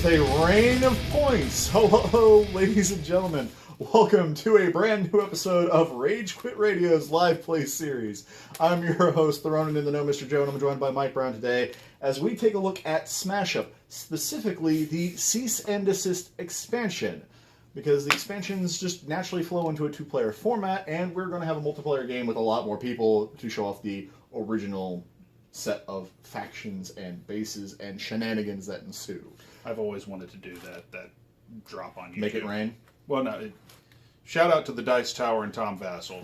a rain of points. Ho, ho, ho, ladies and gentlemen. Welcome to a brand new episode of Rage Quit Radio's live play series. I'm your host, the Ronin in the Know, Mr. Joe, and I'm joined by Mike Brown today as we take a look at Smash Up, specifically the Cease and Desist expansion. Because the expansions just naturally flow into a two-player format, and we're going to have a multiplayer game with a lot more people to show off the original set of factions and bases and shenanigans that ensue. I've always wanted to do that drop on YouTube. Make it rain? Well, no. Shout out to the Dice Tower and Tom Vassell.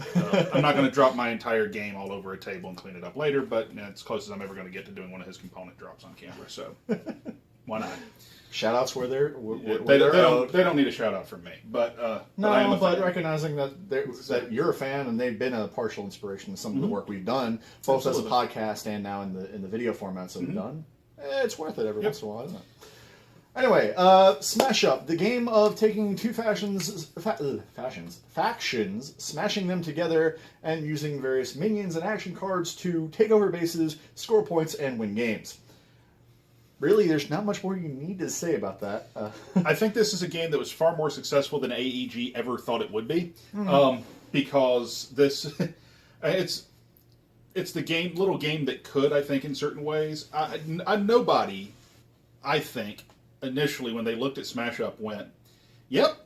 I'm not going to drop my entire game all over a table and clean it up later, but it's close as I'm ever going to get to doing one of his component drops on camera, so why not? Shout-outs where they're they don't need a shout-out from me, but recognizing that you're a fan and they've been a partial inspiration to some of the work we've done, both as a podcast and now in the video formats that we've done, it's worth it every once in a while, isn't it? Anyway, Smash Up, the game of taking two factions, smashing them together, and using various minions and action cards to take over bases, score points, and win games. Really, there's not much more you need to say about that. I think this is a game that was far more successful than AEG ever thought it would be, because this, it's the little game that could, I think, in certain ways. Nobody, I think, initially when they looked at Smash Up went, yep,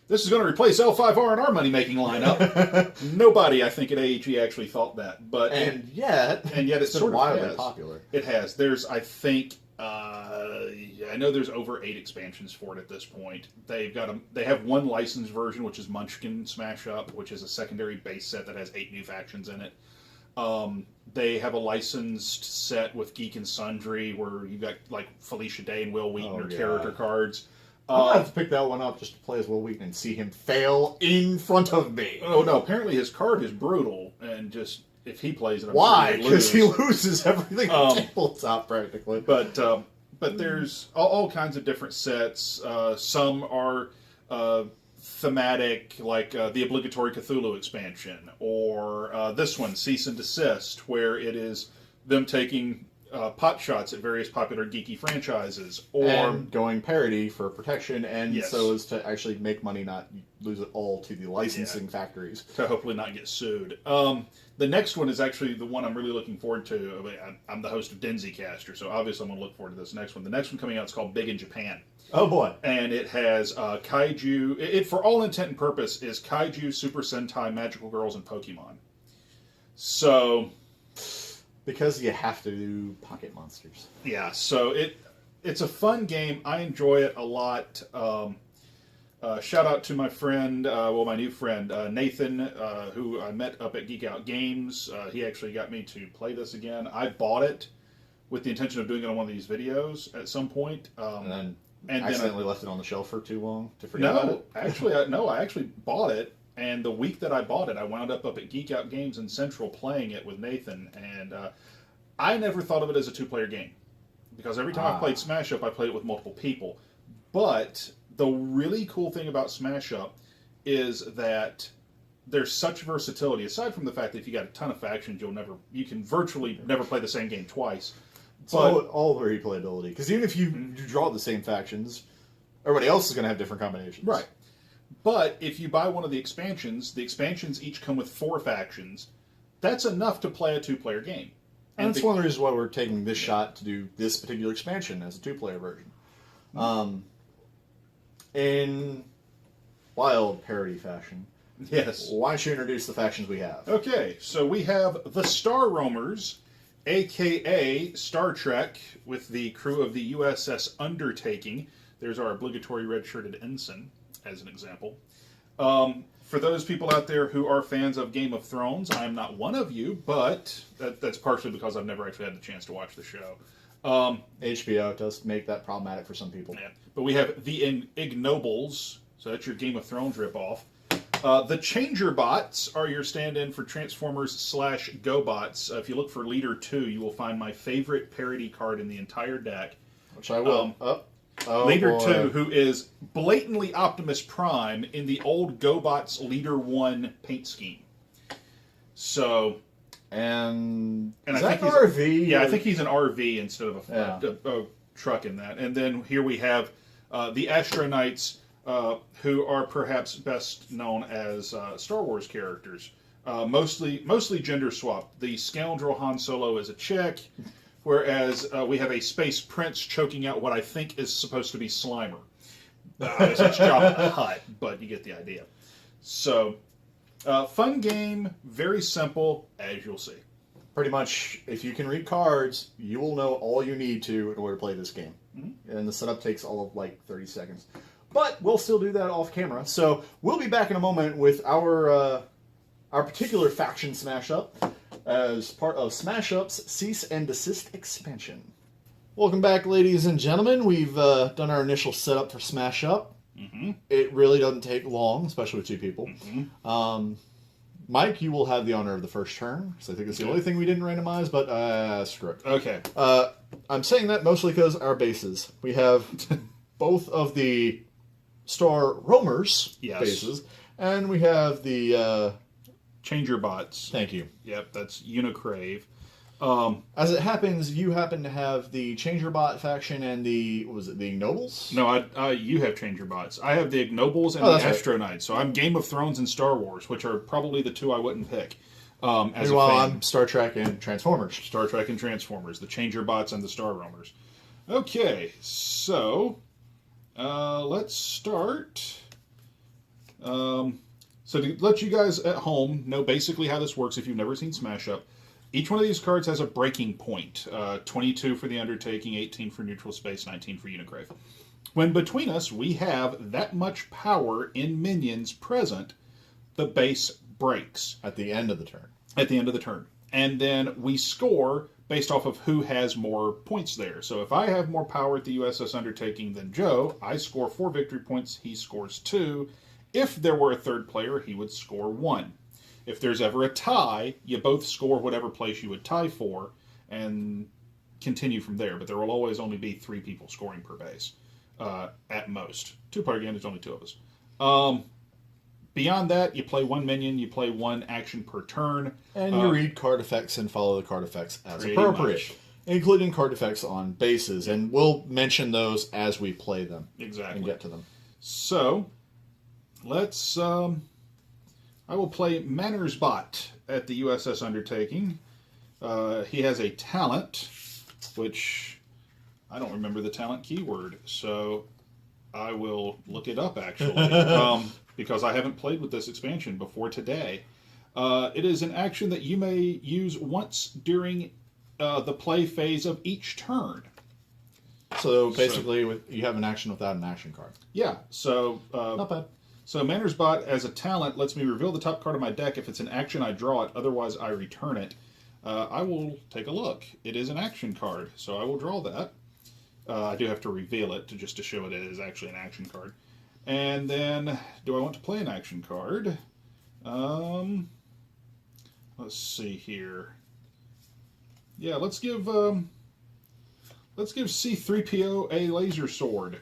this is going to replace L5R in our money-making lineup. Nobody, I think, at AEG actually thought that. And yet it's sort of wildly popular. It has. There's, I think, I know there's over 8 expansions for it at this point. They have one licensed version, which is Munchkin Smash Up, which is a secondary base set that has 8 new factions in it. They have a licensed set with Geek and Sundry, where you got like Felicia Day and Will Wheaton character cards. I'll have to pick that one up just to play as Will Wheaton and see him fail in front of me. Oh no! Apparently his card is brutal, and just if he plays it, why? Because he loses everything on tabletop practically. But there's all kinds of different sets. Some are thematic, like the obligatory Cthulhu expansion, or this one, Cease and Desist, where it is them taking pot shots at various popular geeky franchises, or going parody for protection, and so as to actually make money, not lose it all to the licensing factories, to hopefully not get sued. The next one is actually the one I'm really looking forward to. I'm the host of Denzi Caster, so obviously I'm going to look forward to this next one. The next one coming out is called Big in Japan. Oh boy! And it has kaiju. It for all intent and purpose is kaiju, Super Sentai, magical girls, and Pokemon. So. Because you have to do pocket monsters. Yeah, so it's a fun game. I enjoy it a lot. Shout out to my friend, my new friend, Nathan, who I met up at Geek Out Games. He actually got me to play this again. I bought it with the intention of doing it on one of these videos at some point. And accidentally left it on the shelf for too long to forget about it? I actually bought it. And the week that I bought it, I wound up at Geek Out Games in Central playing it with Nathan. And I never thought of it as a two-player game. Because every time I played Smash Up, I played it with multiple people. But the really cool thing about Smash Up is that there's such versatility. Aside from the fact that if you got a ton of factions, you can virtually never play the same game twice. It's all replayability. Because even if you draw the same factions, everybody else is going to have different combinations. Right. But if you buy one of the expansions each come with 4 factions. That's enough to play a two-player game. And that's one of the reasons why we're taking this shot to do this particular expansion as a two-player version. In wild parody fashion. Yes. Why don't you introduce the factions we have? Okay, so we have the Star Roamers, a.k.a. Star Trek, with the crew of the USS Undertaking. There's our obligatory red-shirted ensign, as an example. For those people out there who are fans of Game of Thrones, I am not one of you, but that's partially because I've never actually had the chance to watch the show. HBO does make that problematic for some people. Yeah. But we have the Ignobles, so that's your Game of Thrones ripoff. The Changer Bots are your stand-in for Transformers / GoBots. If you look for Leader 2, you will find my favorite parody card in the entire deck. Which I will. Leader 2, who is blatantly Optimus Prime in the old GoBots Leader 1 paint scheme. So... And I think he's an RV? Yeah, I think he's an RV instead of a trucking that. And then here we have the Astronauts, who are perhaps best known as Star Wars characters. Mostly gender swapped. The scoundrel Han Solo is a chick, whereas we have a space prince choking out what I think is supposed to be Slimer. It's Jabba the Hutt, but you get the idea. So, fun game, very simple, as you'll see. Pretty much, if you can read cards, you will know all you need to in order to play this game. Mm-hmm. And the setup takes all of like 30 seconds. But we'll still do that off camera. So we'll be back in a moment with our particular faction smash up as part of Smash Up's Cease and Desist expansion. Welcome back, ladies and gentlemen. We've done our initial setup for Smash Up. Mm-hmm. It really doesn't take long, especially with two people. Mm-hmm. Mike, you will have the honor of the first turn, so I think it's the only thing we didn't randomize, but screw it. Okay. I'm saying that mostly because our bases. We have both of the Star Roamers bases, and we have the... Changer bots. Thank you. Yep, that's Unicrave. As it happens, you happen to have the Changer bot faction and the Ignobles? No, you have Changer bots. I have the Ignobles and the Astronauts. Right. So I'm Game of Thrones and Star Wars, which are probably the two I wouldn't pick. Meanwhile, I'm Star Trek and Transformers. Star Trek and Transformers, the Changer bots and the Star Roamers. Okay, so let's start. So to let you guys at home know basically how this works if you've never seen Smash Up, each one of these cards has a breaking point. 22 for the Undertaking, 18 for Neutral Space, 19 for Unicrave. When between us we have that much power in minions present, the base breaks. At the end of the turn. At the end of the turn. And then we score based off of who has more points there. So if I have more power at the USS Undertaking than Joe, I score 4 victory points, he scores 2. If there were a third player, he would score 1. If there's ever a tie, you both score whatever place you would tie for and continue from there. But there will always only be 3 people scoring per base at most. 2-player game, there's only 2 of us. Beyond that, you play 1 minion, you play 1 action per turn. And you read card effects and follow the card effects as appropriate. Including card effects on bases. And we'll mention those as we play them. Exactly. And get to them. So... let's, I will play Manners Bot at the USS Undertaking. He has a talent, which I don't remember the talent keyword, so I will look it up, actually, because I haven't played with this expansion before today. It is an action that you may use once during the play phase of each turn. So basically, you have an action without an action card. Yeah, so... not bad. So Manners Bot, as a talent, lets me reveal the top card of my deck. If it's an action, I draw it. Otherwise, I return it. I will take a look. It is an action card, so I will draw that. I do have to reveal it just to show it is actually an action card. And then, do I want to play an action card? Let's see here. Yeah, let's give C-3PO a laser sword.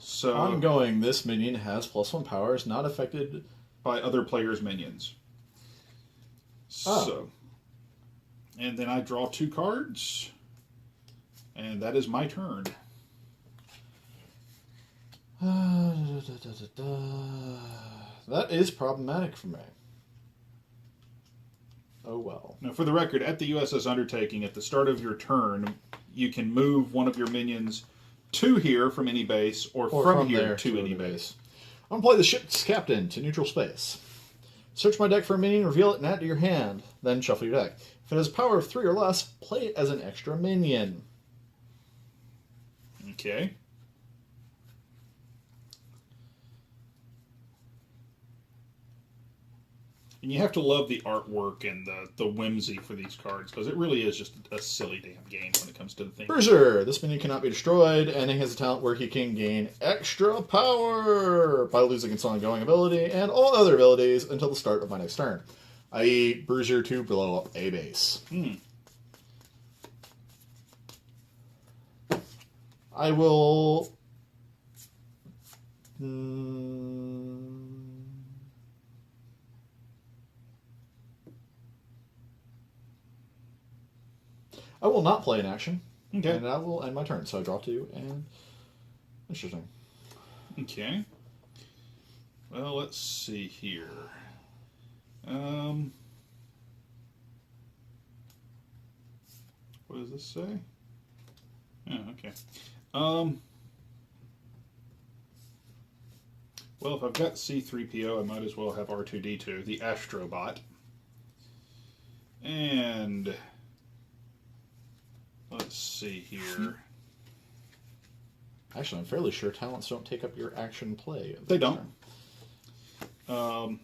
So ongoing, this minion has +1 power, is not affected by other players' minions. So, and then I draw 2 cards, and that is my turn. That is problematic for me. Oh well. Now, for the record, at the USS Undertaking, at the start of your turn, you can move one of your minions to here from any base, or from here to any base. I'm going to play the ship's captain to neutral space. Search my deck for a minion, reveal it, and add it to your hand. Then shuffle your deck. If it has a power of 3 or less, play it as an extra minion. Okay. And you have to love the artwork and the whimsy for these cards, because it really is just a silly damn game when it comes to the thing. Bruiser! This minion cannot be destroyed, and he has a talent where he can gain extra power by losing its ongoing ability and all other abilities until the start of my next turn. I.e., Bruiser to blow up a base. I will... I will not play an action. Okay. And I will end my turn. So I draw 2, and interesting. Okay. Well, let's see here. What does this say? Oh, okay. Well, if I've got C3PO, I might as well have R2D2, the Astrobot. And let's see here. Actually, I'm fairly sure talents don't take up your action play. They don't. So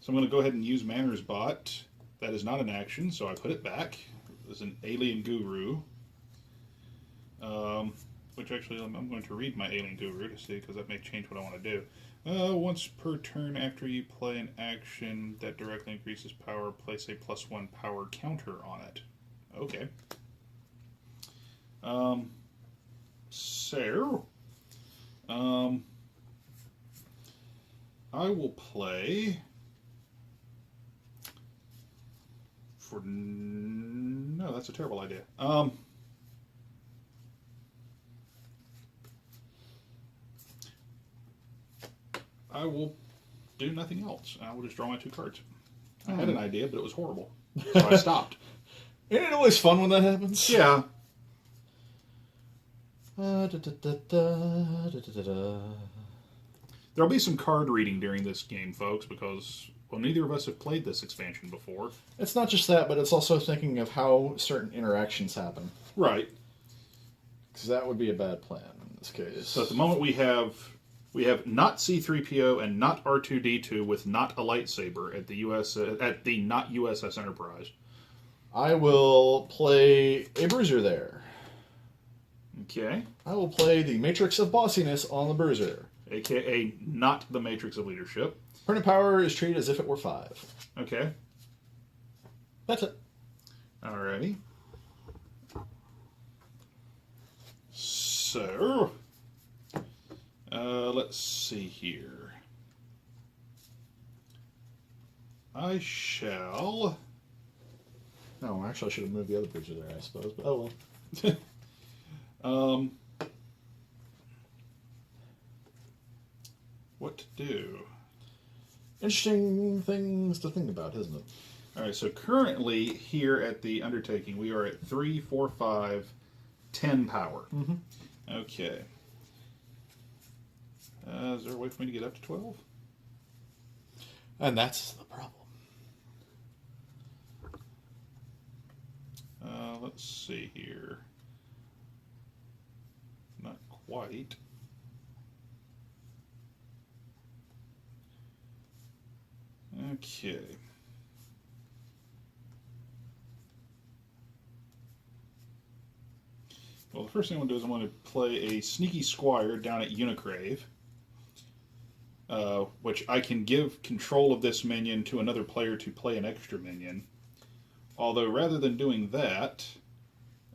I'm going to go ahead and use Manners Bot. That is not an action, so I put it back. It's an Alien Guru. Which actually, I'm going to read my Alien Guru to see, because that may change what I want to do. Once per turn after you play an action that directly increases power, place a +1 power counter on it. Okay. So, I will play for... No, that's a terrible idea. I will do nothing else. I will just draw my 2 cards. I had an idea, but it was horrible. So I stopped. Isn't it always fun when that happens? Yeah. There'll be some card reading during this game, folks, because, well, neither of us have played this expansion before. It's not just that, but it's also thinking of how certain interactions happen. Right. Because that would be a bad plan in this case. So at the moment we have not C3PO and not R2D2 with not a lightsaber at the not USS Enterprise. I will play a bruiser there. Okay. I will play the Matrix of Bossiness on the bruiser. AKA not the Matrix of Leadership. Permanent power is treated as if it were 5. Okay. That's it. Alrighty. So, let's see here. I shall... No, actually I should have moved the other bruiser there, I suppose. But oh well. What to do? Interesting things to think about, isn't it? Alright, so currently here at the Undertaking, we are at 3, 4, 5, 10 power. Mm-hmm. Okay. Is there a way for me to get up to 12? And that's the problem. Let's see here. Not quite. Okay. Well, the first thing I'm going to do is I'm going to play a Sneaky Squire down at Unicrave, which I can give control of this minion to another player to play an extra minion. Although, rather than doing that,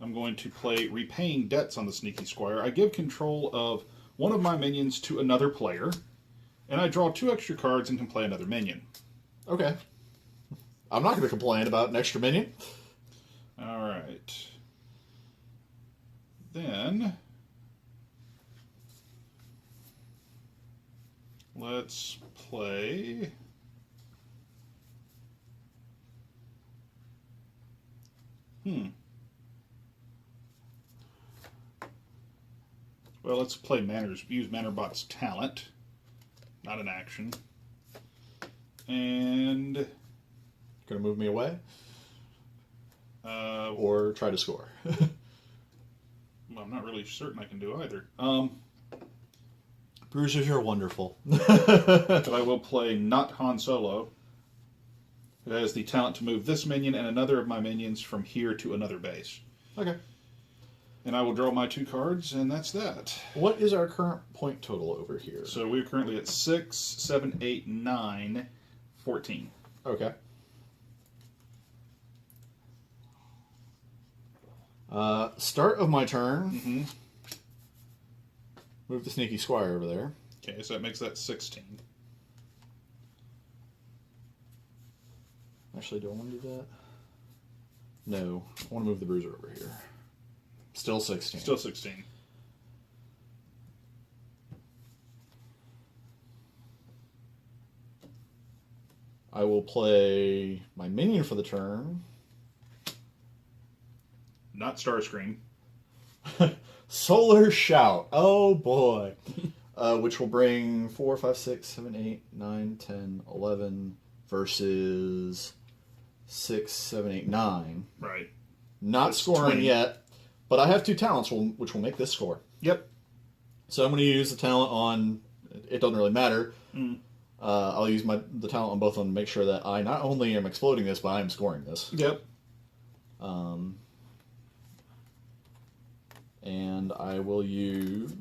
I'm going to play Repaying Debts on the Sneaky Squire. I give control of one of my minions to another player, and I draw 2 extra cards and can play another minion. Okay. I'm not going to complain about an extra minion. Alright. Then, let's play... Well, let's play use Mannerbot's talent. Not an action. And... Going to move me away? Or try to score? Well, I'm not really certain I can do either. Bruisers are wonderful. But I will play not Han Solo, who has the talent to move this minion and another of my minions from here to another base. Okay. And I will draw my 2 cards, and that's that. What is our current point total over here? So we're currently at 6, 7, 8, 9, 14. Okay. Start of my turn. Mm-hmm. Move the Sneaky Squire over there. Okay, so that makes that 16. Actually, do I want to do that? No. I want to move the Bruiser over here. Still 16. Still 16. I will play my minion for the turn. Not Starscream. Solar Shout. Oh boy. Which will bring 4, 5, 6, 7, 8, 9, 10, 11 versus 6, 7, 8, 9. Right. Not That's scoring 20. yet, but I have 2 talents which will make this score. Yep. So I'm going to use the talent on. It doesn't really matter. I'll use the talent on both of them to make sure that I not only am exploding this, but I am scoring this. Yep. And I will use.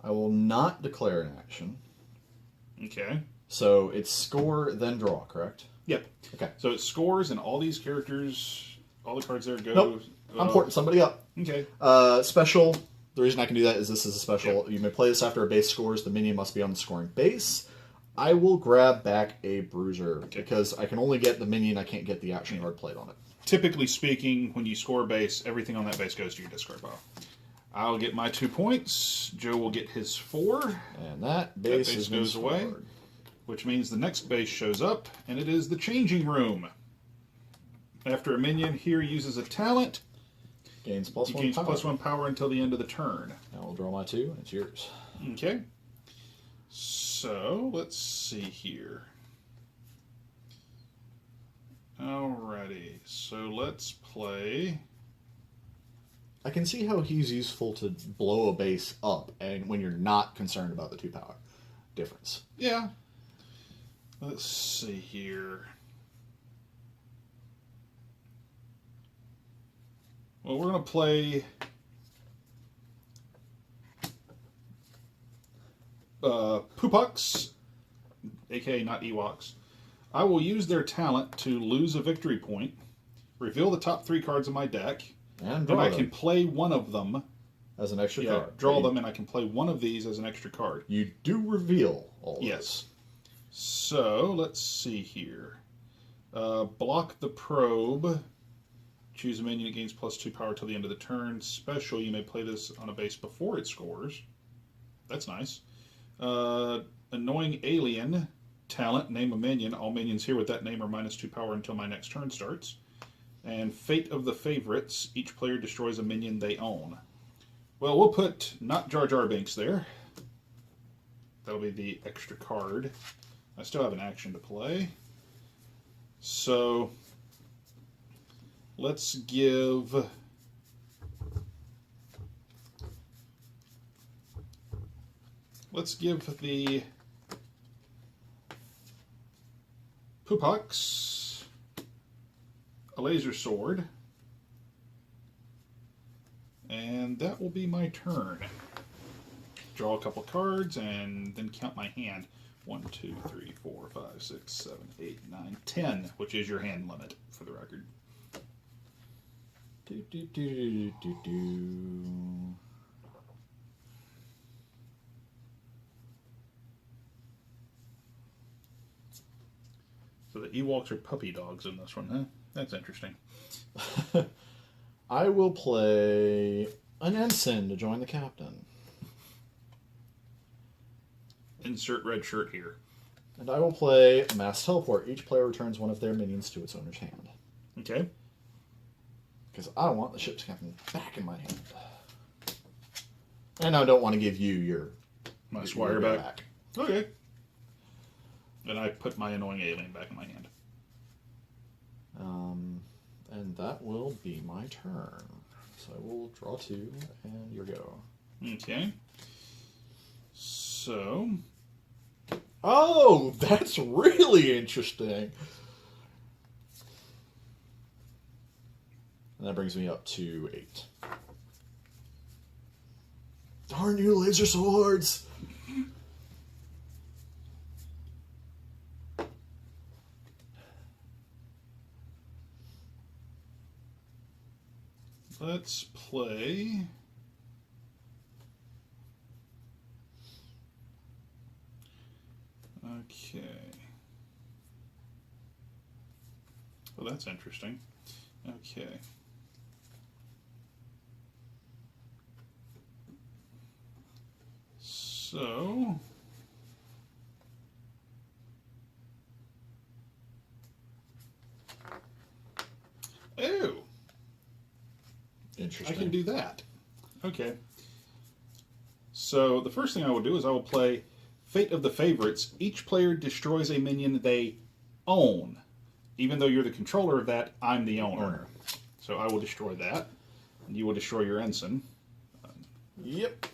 I will not declare an action. Okay. So it's score, then draw, correct? Yep. Okay. So it scores, and all these characters, all the cards there go. Nope. I'm porting somebody up. Okay. Special. The reason I can do that is this is a special. Yep. You may play this after a base scores. The minion must be on the scoring base. I will grab back a bruiser because I can only get the minion. I can't get the action card played on it. Typically speaking, when you score a base, everything on that base goes to your discard pile. I'll get my 2 points. Joe will get his 4. And that base goes away, which means the next base shows up, and it is the changing room. After a minion here uses a talent, gains plus 1 gains power. plus 1 power until the end of the turn. Now I'll draw my 2, and it's yours. Okay. So, let's see here. Alrighty, so let's play. I can see how he's useful to blow a base up, and when you're not concerned about the 2 power difference. Yeah. Let's see here. Well, we're going to play Poopucks, aka not Ewoks. I will use their talent to lose a victory point, reveal the top 3 cards of my deck, and I can play one of them as an extra card. Draw them, and I can play one of these as an extra card. You do reveal all Yes. this. So, let's see here. Block the probe. Choose a minion that gains plus 2 power till the end of the turn. Special, you may play this on a base before it scores. That's nice. Annoying Alien. Talent, name a minion. All minions here with that name are minus 2 power until my next turn starts. And Fate of the Favorites. Each player destroys a minion they own. Well, we'll put not Jar Jar Binks there. That'll be the extra card. I still have an action to play. So, let's give... Let's give the Poopucks a laser sword. And that will be my turn. Draw a couple cards and then count my hand. 1, 2, 3, 4, 5, 6, 7, 8, 9, 10, which is your hand limit, for the record. Do, do, do, do, do. So the Ewoks are puppy dogs in this one, huh? That's interesting. I will play an ensign to join the captain. Insert red shirt here. And I will play Mass Teleport. Each player returns one of their minions to its owner's hand. Okay. Because I want the ship's captain back in my hand. And I don't want to give you your... My Squire back. Okay. And I put my annoying alien back in my hand. And that will be my turn. So I will draw 2, and your go. Okay. So... Oh, that's really interesting. And that brings me up to 8. Darn you, laser swords! Let's play... Okay. Well, that's interesting. Okay. So... Oh! Interesting. I can do that. Okay. So the first thing I will do is I will play Fate of the Favorites. Each player destroys a minion they own. Even though you're the controller of that, I'm the owner. So I will destroy that. And you will destroy your ensign. Yep.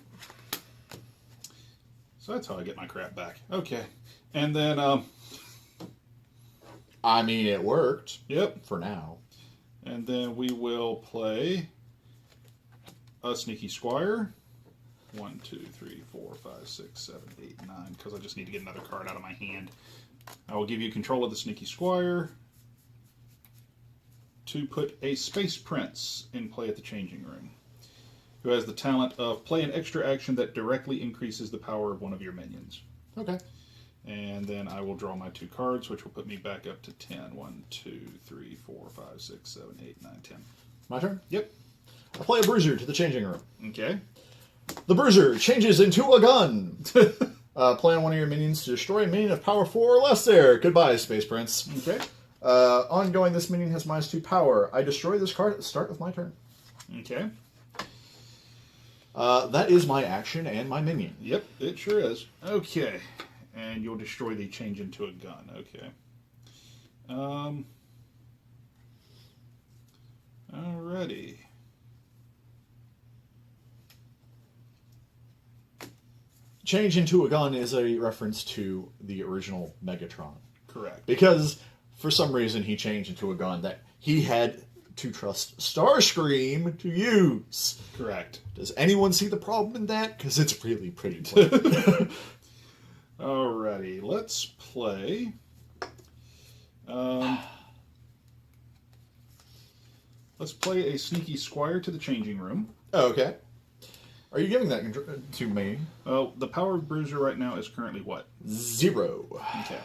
So that's how I get my crap back. Okay. And then, I mean, it worked. Yep. For now. And then we will play a Sneaky Squire. 1, 2, 3, 4, 5, 6, 7, 8, 9. Because I just need to get another card out of my hand. I will give you control of the Sneaky Squire to put a Space Prince in play at the Changing Room, who has the talent of play an extra action that directly increases the power of one of your minions. Okay. And then I will draw my 2 cards, which will put me back up to 10. 1, 2, 3, 4, 5, 6, 7, 8, 9, 10. My turn? Yep. I play a Bruiser to the Changing Room. Okay. The Bruiser changes into a gun. Play on one of your minions to destroy a minion of power 4 or less there. Goodbye, Space Prince. Okay. Ongoing, this minion has -2 power. I destroy this card at the start of my turn. Okay. That is my action and my minion. Yep, it sure is. Okay. And you'll destroy the change into a gun. Okay. Alrighty. Change into a gun is a reference to the original Megatron. Correct. Because, for some reason, he changed into a gun that he had to trust Starscream to use. Correct. Does anyone see the problem in that? Because it's really pretty plain. Alrighty, let's play. Let's play a Sneaky Squire to the Changing Room. Oh, okay. Are you giving that to me? Well, the power of Bruiser right now is currently what? 0. Okay.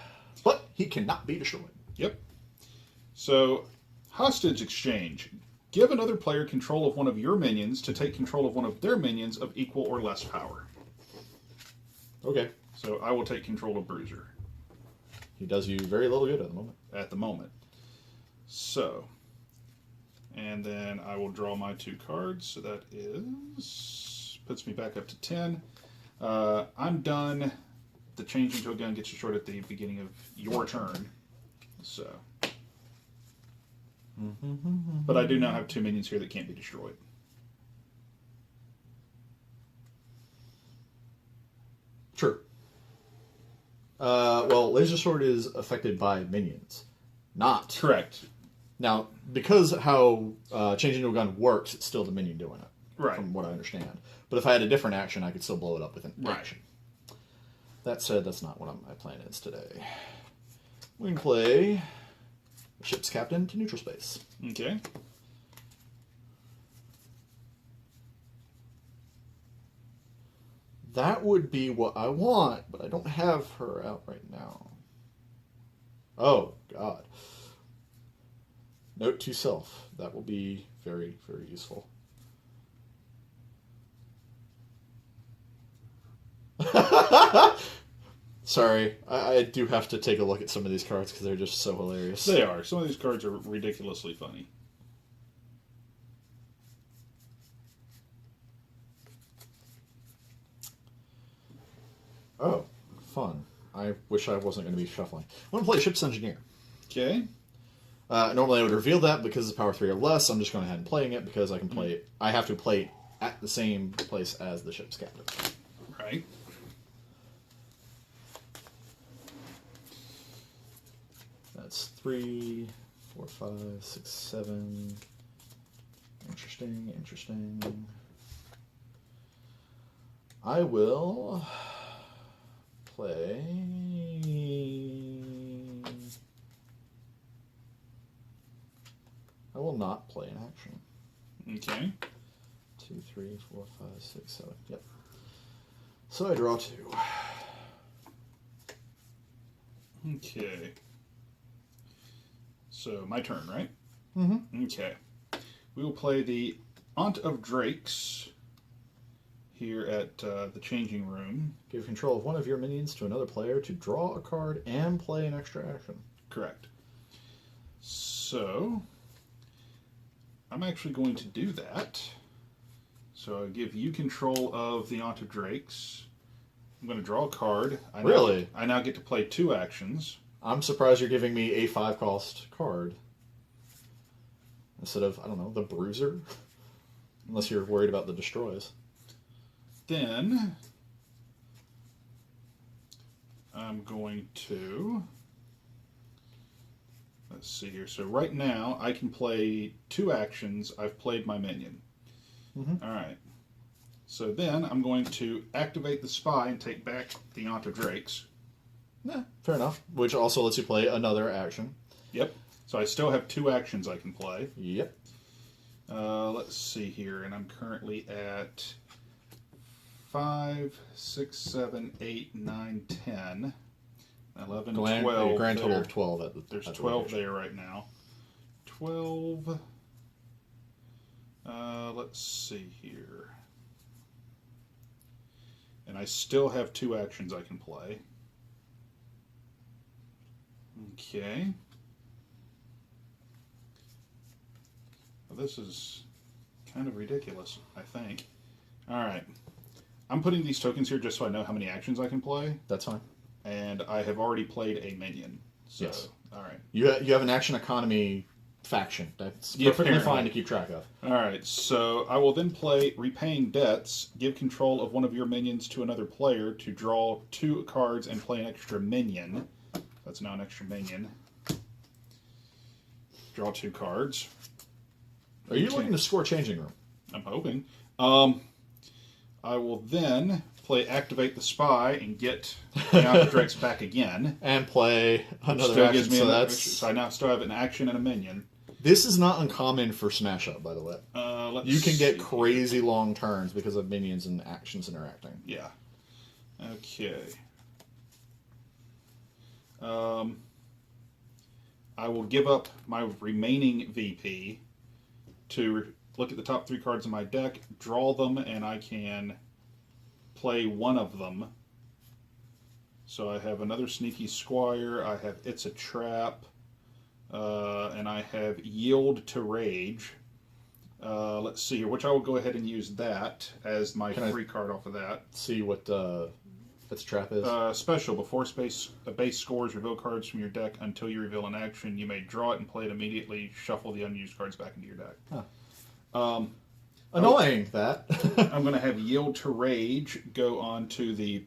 But he cannot be destroyed. Yep. So, Hostage Exchange. Give another player control of one of your minions to take control of one of their minions of equal or less power. Okay. So I will take control of Bruiser. He does you very little good at the moment. At the moment. So, and then I will draw my 2 cards. So that puts me back up to 10. I'm done. The change into a gun gets destroyed at the beginning of your turn. So. But I do now have 2 minions here that can't be destroyed. True. Well, Laser Sword is affected by minions. Not. Correct. Now, because how Change into a Gun works, it's still the minion doing it. Right. From what I understand. But if I had a different action, I could still blow it up with an Right. action. That said, that's not what my plan is today. We can play Ship's Captain to neutral space. Okay. That would be what I want, but I don't have her out right now. Oh, God. Note to self. That will be very, very useful. Sorry, I do have to take a look at some of these cards because they're just so hilarious. They are. Some of these cards are ridiculously funny. Oh, fun. I wish I wasn't going to be shuffling. I'm going to play Ship's Engineer. Okay. Normally I would reveal that because it's power 3 or less. I'm just going ahead and playing it because I can play it. I have to play it at the same place as the ship's captain. Right. That's 3, 4, 5, 6, 7. Interesting, interesting. I will play... I will not play an action. Okay. 2, 3, 4, 5, 6, 7. Yep. So I draw 2. Okay. So my turn, right? Mm-hmm. Okay. We will play the Aunt of Drakes here at the changing room. Give control of one of your minions to another player to draw a card and play an extra action. Correct. So, I'm actually going to do that. So I give you control of the Aunt of Drakes. I'm going to draw a card. I now get to play 2 actions. I'm surprised you're giving me a 5-cost card. Instead of, I don't know, the Bruiser? Unless you're worried about the destroys. Then, I'm going to... Let's see here. So right now, I can play 2 actions. I've played my minion. Mm-hmm. All right. So then, I'm going to activate the Spy and take back the Aunt of Drakes. Yeah, fair enough. Which also lets you play another action. Yep. So I still have 2 actions I can play. Yep. Let's see here, and I'm currently at 5, 6, 7, 8, 9, 10, 11, 12. A grand total there. of 12. There's 12 there right now. 12. Let's see here. And I still have 2 actions I can play. Okay. Well, this is kind of ridiculous, I think. Alright. I'm putting these tokens here just so I know how many actions I can play. That's fine. And I have already played a minion. So, yes. Alright. You have an action economy faction. That's perfectly fine to keep track of. Alright, so I will then play Repaying Debts. Give control of one of your minions to another player to draw 2 cards and play an extra minion. That's now an extra minion. Draw 2 cards. Are you looking to score Changing Room? I'm hoping. I will then play Activate the Spy and get the Aunt of Drakes back again. And play another action. So I now still have an action and a minion. This is not uncommon for Smash Up, by the way. You can get crazy long turns because of minions and actions interacting. Yeah. Okay. I will give up my remaining VP to look at the top 3 cards in my deck, draw them, and I can play one of them. So I have another Sneaky Squire, I have It's a Trap, and I have Yield to Rage. Let's see here, which I will go ahead and use that as my free card off of that. See what It's a Trap is? Special. Before base scores reveal cards from your deck until you reveal an action. You may draw it and play it immediately. Shuffle the unused cards back into your deck. Huh. Annoying, that. I'm going to have Yield to Rage go on to the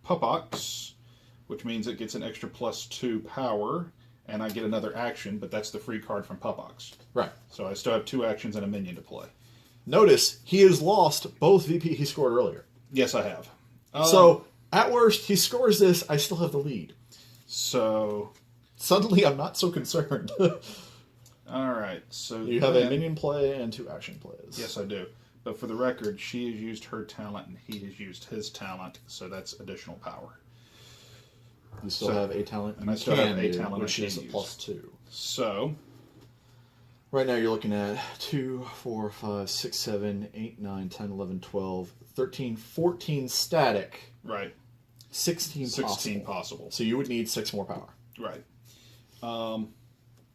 Pupox, which means it gets an extra +2 power, and I get another action, but that's the free card from Pupox. Right. So I still have 2 actions and a minion to play. Notice, he has lost both VP he scored earlier. Yes, I have. So, at worst, he scores this, I still have the lead. So... Suddenly, I'm not so concerned. Alright, so... You have a minion play and 2 action plays. Yes, I do. But for the record, she has used her talent and he has used his talent, so that's additional power. You still have a talent. And I still have a talent, which is a +2. So... Right now you're looking at 2, 4, 5, 6, 7, 8, 9, 10, 11, 12, 13, 14 static. Right. 16 possible. So you would need 6 more power. Right.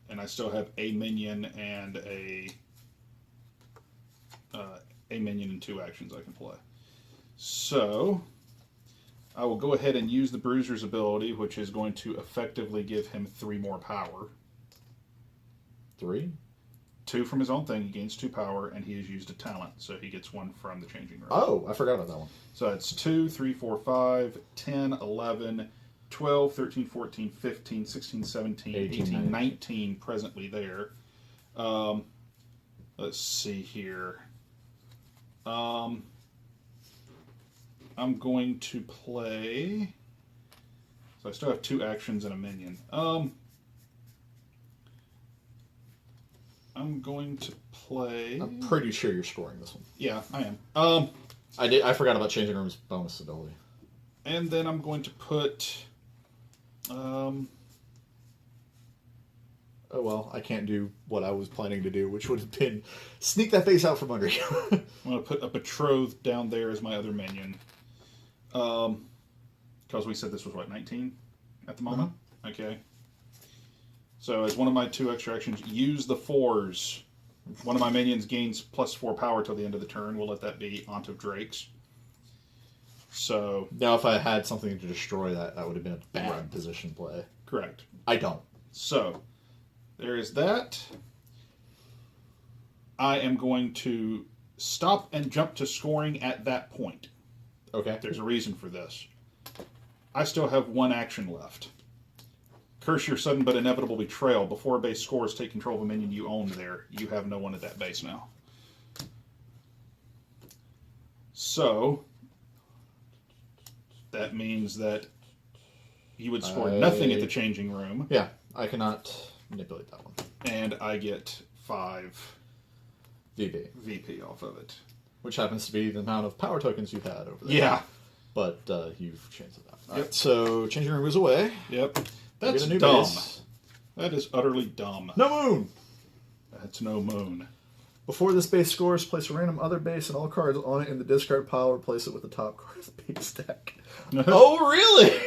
And I still have a minion and a minion and 2 actions I can play. So I will go ahead and use the Bruiser's ability, which is going to effectively give him 3 more power. 3? 2 from his own thing, he gains 2 power, and he has used a talent, so he gets 1 from the changing room. Oh, I forgot about that one. So it's 2, 3, 4, 5, 10, 11, 12, 13, 14, 15, 16, 17, 18, 19 presently there. Let's see here. I'm going to play... So I still have 2 actions and a minion. I'm going to play... I'm pretty sure you're scoring this one. Yeah, I am. I forgot about Changing Room's bonus ability. And then I'm going to put... oh well, I can't do what I was planning to do, which would have been sneak that base out from under you. I'm going to put a Betrothed down there as my other minion. Because we said this was, what, 19 at the moment? Okay. So as one of my 2 extra actions, use the 4s. One of my minions gains +4 power till the end of the turn. We'll let that be Aunt of Drakes. So Now, if I had something to destroy that, that would have been a bad position play. correct. I don't. So there is that. I am going to stop and jump to scoring at that point. Okay. There's a reason for this. I still have 1 action left. Curse your sudden but inevitable betrayal. Before a base scores, take control of a minion you own there. You have no one at that base now. So, that means that you would score nothing at the changing room. Yeah, I cannot manipulate that one. And I get 5 VP. VP off of it. Which happens to be the amount of power tokens you've had over there. Yeah. But you've changed it up. Yep. Right, so, changing room is away. Yep. You That's get a new dumb. base. That is utterly dumb. No moon! That's no moon. Before this base scores, place a random other base and all cards on it in the discard pile. Replace it with the top card of the base deck. Oh, really?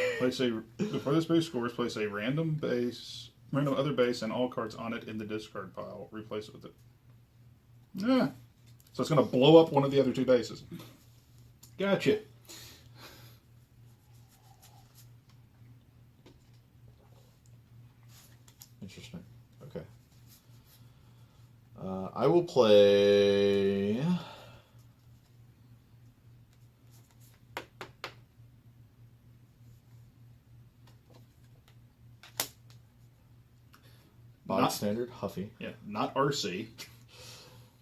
Before this base scores, place a random other base, and all cards on it in the discard pile. Replace it with it. Yeah. So it's going to blow up one of the other 2 bases. Gotcha. Interesting. Okay. I will play... Bog standard, Huffy. Yeah, not RC.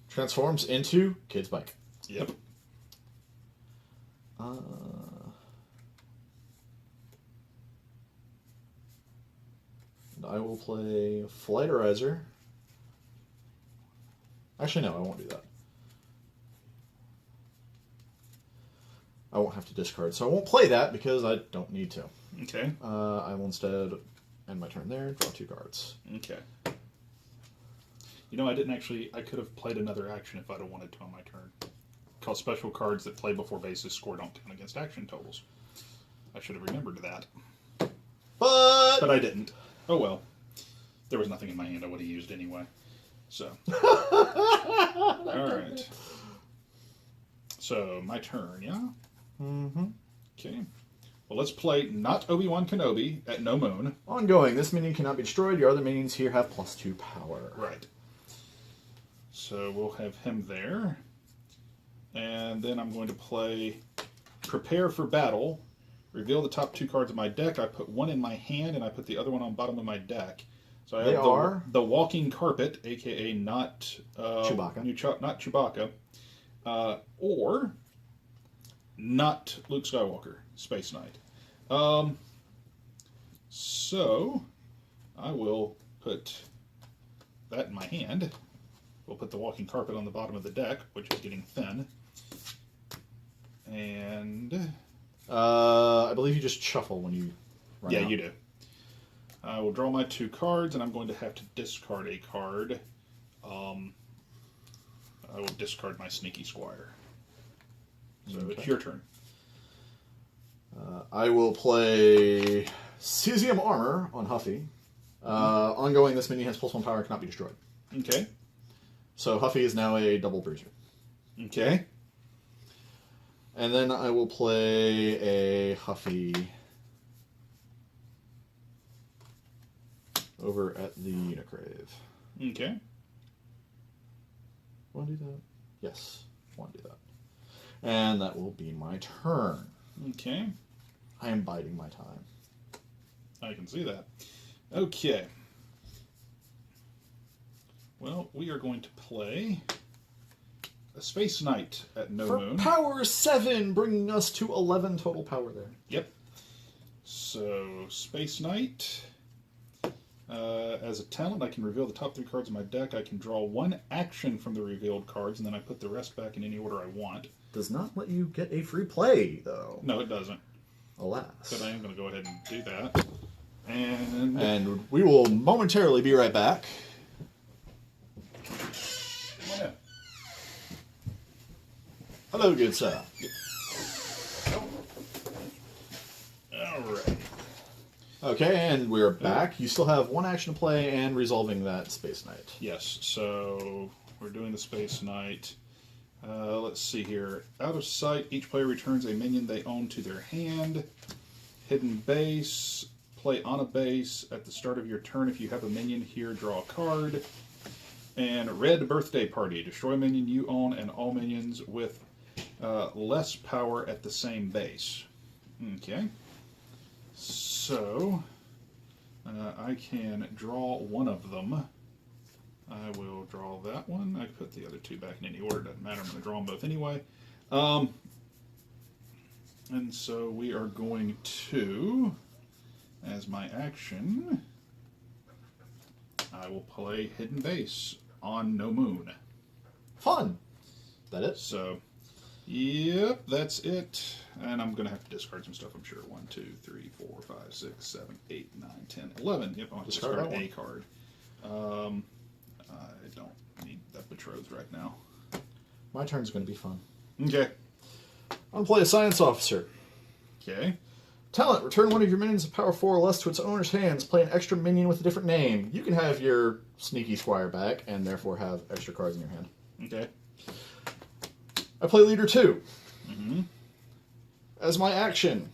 Transforms into Kid's Bike. Yep. I will play Flighterizer. Actually, no, I won't do that. I won't have to discard, so I won't play that because I don't need to. Okay. I will instead end my turn there, draw 2 cards. Okay. You know, I could have played another action if I'd have wanted to on my turn. Because special cards that play before bases score don't count against action totals. I should have remembered that. But I didn't. Oh well. There was nothing in my hand I would have used anyway. So. Alright. So, my turn, yeah? Mm-hmm. Okay. Well, let's play not Obi-Wan Kenobi at no moon. Ongoing. This minion cannot be destroyed. Your other minions here have +2 power. Right. So we'll have him there. And then I'm going to play Prepare for Battle. Reveal the top 2 cards of my deck. I put 1 in my hand, and I put the other one on bottom of my deck. So I have the Walking Carpet, a.k.a. not Chewbacca. Not Chewbacca. Or not Luke Skywalker, Space Knight. So I will put that in my hand. We'll put the Walking Carpet on the bottom of the deck, which is getting thin. And I believe you just shuffle when you run out. you do. I will draw my 2 cards, and I'm going to have to discard a card. I will discard my Sneaky Squire. So Okay. It's your turn. I will play Cesium Armor on Huffy. Ongoing, this minion has +1 power and cannot be destroyed. Okay. So Huffy is now a double bruiser. Okay. And then I will play a Huffy over at the Unicrave. Okay. Want to do that? Yes, want to do that. And that will be my turn. Okay. I am biding my time. I can see that. Okay. Well, we are going to play a Space Knight at no For moon. power 7, bringing us to 11 total power there. Yep. So, Space Knight. As a talent, I can reveal the top 3 cards of my deck. I can draw 1 action from the revealed cards, and then I put the rest back in any order I want. Does not let you get a free play, though. No, it doesn't. Alas. But I am going to go ahead and do that. And we will momentarily be right back. come on in. Hello, good sir. All right. Okay, and we're back. You still have one action to play and resolving that Space Knight. Yes, so we're doing the Space Knight. Let's see here. Out of sight, each player returns a minion they own to their hand. Hidden base. Play on a base. At the start of your turn, if you have a minion here, draw a card. And Red Birthday Party. Destroy a minion you own and all minions with less power at the same base. Okay. So, I can draw one of them. I will draw that one. I put the other two back in any order. Doesn't matter. I'm going to draw them both anyway. And so we are going to, as my action, I will play Hidden Base on No Moon. Fun. That it? So, yep, that's it. And I'm going to have to discard some stuff, I'm sure. 1, 2, 3, 4, 5, 6, 7, 8, 9, 10, 11. Yep, I'll discard a card. I don't need that betrothed right now. My turn's going to be fun. Okay. I'm going to play a Science Officer. Okay. Talent. Return one of your minions of power 4 or less to its owner's hands. Play an extra minion with a different name. You can have your Sneaky Squire back and therefore have extra cards in your hand. Okay. I play Leader 2. Mm-hmm. As my action,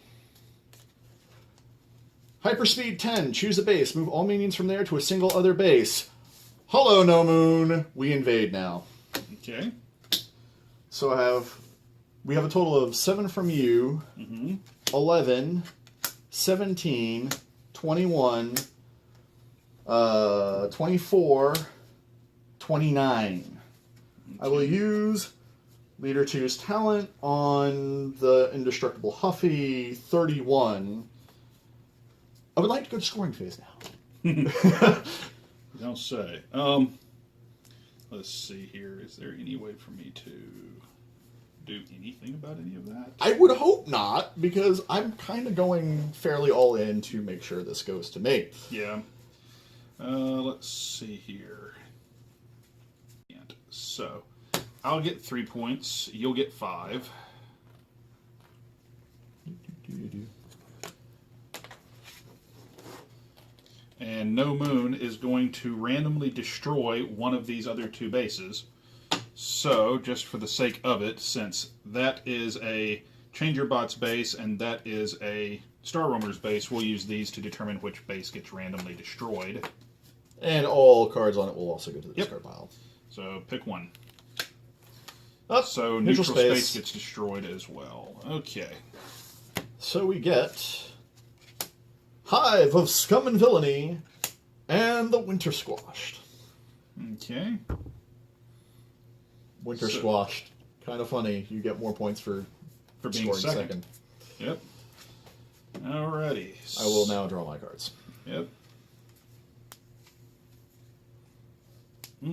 Hyperspeed 10. Choose a base. Move all minions from there to a single other base. Hello, No Moon. We invade now. Okay. So we have a total of 7 from you, 11, 17, 21, 24, 29. Okay. I will use Leader 2's talent on the indestructible Huffy, 31. I would like to go to scoring phase now. Don't say. Let's see here. Is there any way for me to do anything about any of that? I would hope not, because I'm kind of going fairly all in to make sure this goes to me. Yeah. Let's see here. And so, I'll get 3 points. You'll get 5. And No Moon is going to randomly destroy one of these other two bases. So, just for the sake of it, since that is a Change Your Bot's base and that is a Star Roamer's base, we'll use these to determine which base gets randomly destroyed. And all cards on it will also go to the discard pile. So, pick one. So, neutral space gets destroyed as well. Okay. So we get Hive of Scum and Villainy and the Winter Squashed. Okay. Winter Squashed. Kind of funny. You get more points for being scoring second. Yep. Alrighty. I will now draw my cards. Yep.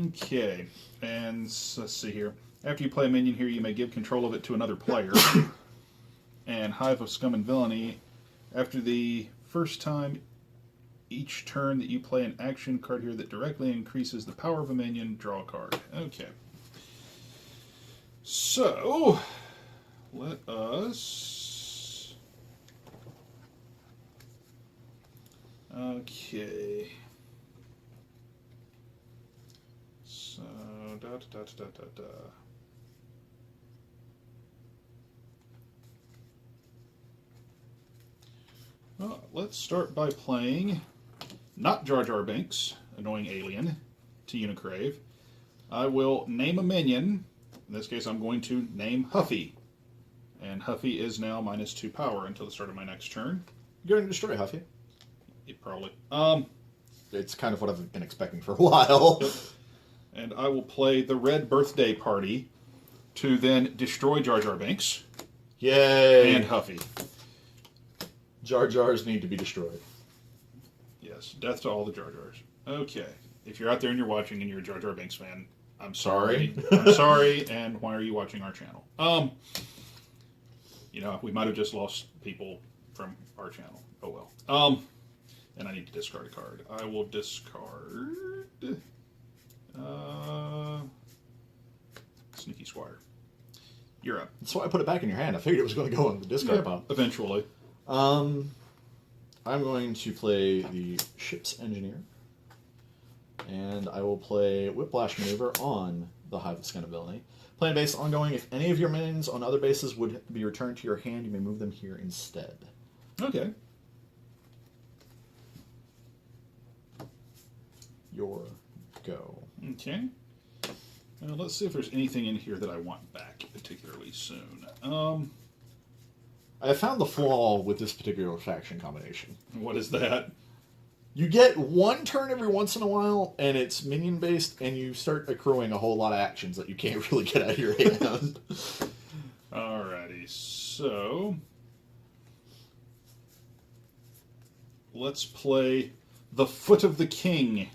Okay. And let's see here. After you play a minion here, you may give control of it to another player. And Hive of Scum and Villainy. After the first time each turn that you play an action card here that directly increases the power of a minion, draw a card. Okay. So, let us... Okay. So, Well, let's start by playing not Jar Jar Binks, annoying alien, to Unicrave. I will name a minion. In this case, I'm going to name Huffy. And Huffy is now -2 power until the start of my next turn. You're going to destroy Huffy? Yeah, probably. It's kind of what I've been expecting for a while. Yep. And I will play the Red Birthday Party to then destroy Jar Jar Binks. Yay! And Huffy. Jar Jars need to be destroyed. Yes, death to all the Jar Jars. Okay. If you're out there and you're watching and you're a Jar Jar Binks fan, I'm sorry. I'm sorry, and why are you watching our channel? You know, we might have just lost people from our channel. Oh well. And I need to discard a card. I will discard... Sneaky Squire. You're up. That's why I put it back in your hand. I figured it was going to go in the discard pile. Eventually. I'm going to play the Ship's Engineer. And I will play Whiplash Maneuver on the Hive of Scum ability. Plan base ongoing. If any of your minions on other bases would be returned to your hand, you may move them here instead. Okay. Your go. Okay. Now let's see if there's anything in here that I want back particularly soon. I have found the flaw with this particular faction combination. What is that? You get one turn every once in a while, and it's minion-based, and you start accruing a whole lot of actions that you can't really get out of your hand. Alrighty, so... let's play the Foot of the King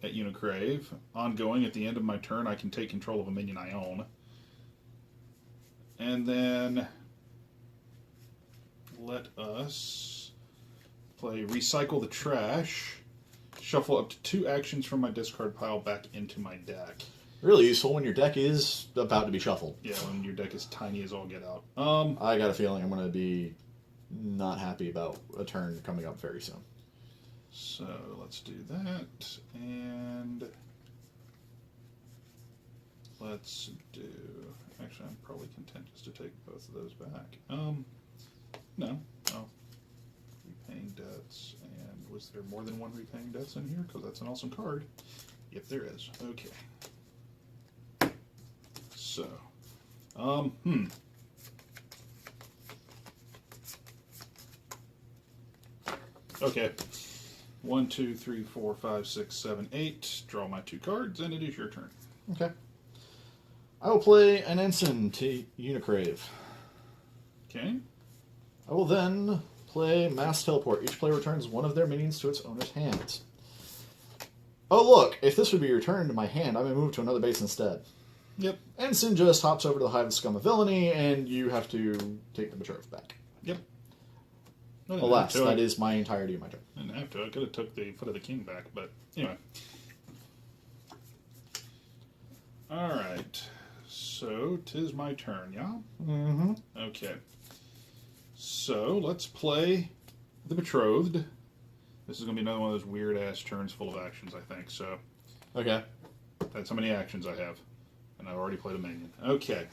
at Unicrave. Ongoing, at the end of my turn, I can take control of a minion I own. And then... let us play Recycle the Trash. Shuffle up to 2 actions from my discard pile back into my deck. Really useful when your deck is about to be shuffled. Yeah, when your deck is tiny as all get out. I got a feeling I'm going to be not happy about a turn coming up very soon. So let's do that, and let's do... actually, I'm probably content just to take both of those back. No. Oh. Repaying debts, and was there more than one repaying debts in here? Because that's an awesome card. Yep, there is. Okay. So, Okay. 1, 2, 3, 4, 5, 6, 7, 8. Draw my 2 cards, and it is your turn. Okay. I will play an Ensign to Unicrave. Okay. I will then play Mass Teleport. Each player returns one of their minions to its owner's hands. Oh look, if this would be returned to my hand, I may move to another base instead. Yep. Ensign just hops over to the Hive of Scum of Villainy, and you have to take the Betrothed back. Yep. Alas, that is my entirety of my turn. I didn't have to. I could have took the Foot of the King back, but anyway. Alright. So, 'tis my turn, yeah? Mm-hmm. Okay. So, let's play the Betrothed. This is going to be another one of those weird-ass turns full of actions, I think, so... Okay. That's how many actions I have. And I've already played a minion. Okay.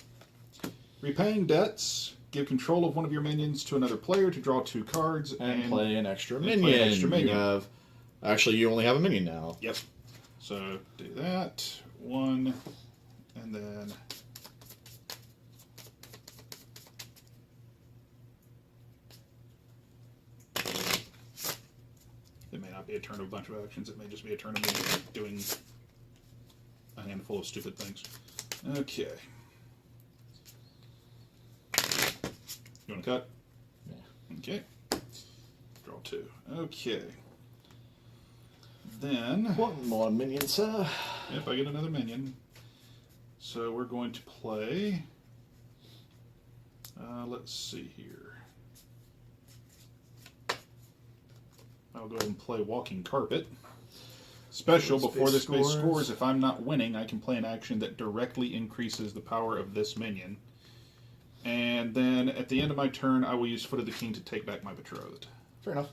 Repaying debts. Give control of one of your minions to another player to draw 2 cards. And play an extra minion. Play an extra minion. You have... Actually, you only have a minion now. Yep. So, do that. 1. And then... it may not be a turn of a bunch of actions. It may just be a turn of me doing a handful of stupid things. Okay. You want to cut? Yeah. Okay. Draw 2. Okay. Then... one more minion, sir. If I get another minion. So we're going to play... let's see here. I'll go ahead and play Walking Carpet. Special, before this base scores, if I'm not winning, I can play an action that directly increases the power of this minion. And then at the end of my turn, I will use Foot of the King to take back my Betrothed. Fair enough.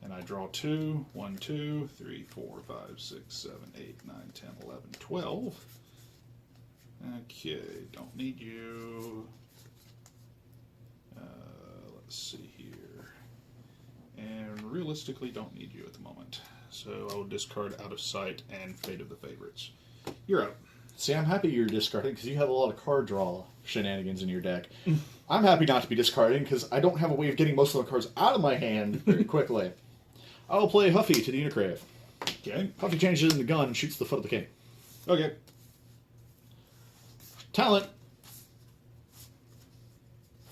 And I draw 2. 1, 2, 3, 4, 5, 6, 7, 8, 9, 10, 11, 12. Okay, don't need you. Let's see here. And realistically, don't need you at the moment. So I will discard Out of Sight and Fate of the Favorites. You're up. See, I'm happy you're discarding because you have a lot of card draw shenanigans in your deck. I'm happy not to be discarding because I don't have a way of getting most of the cards out of my hand very quickly. I will play Huffy to the Unicrave. Okay. Huffy changes into gun and shoots the Foot of the King. Okay. Talent.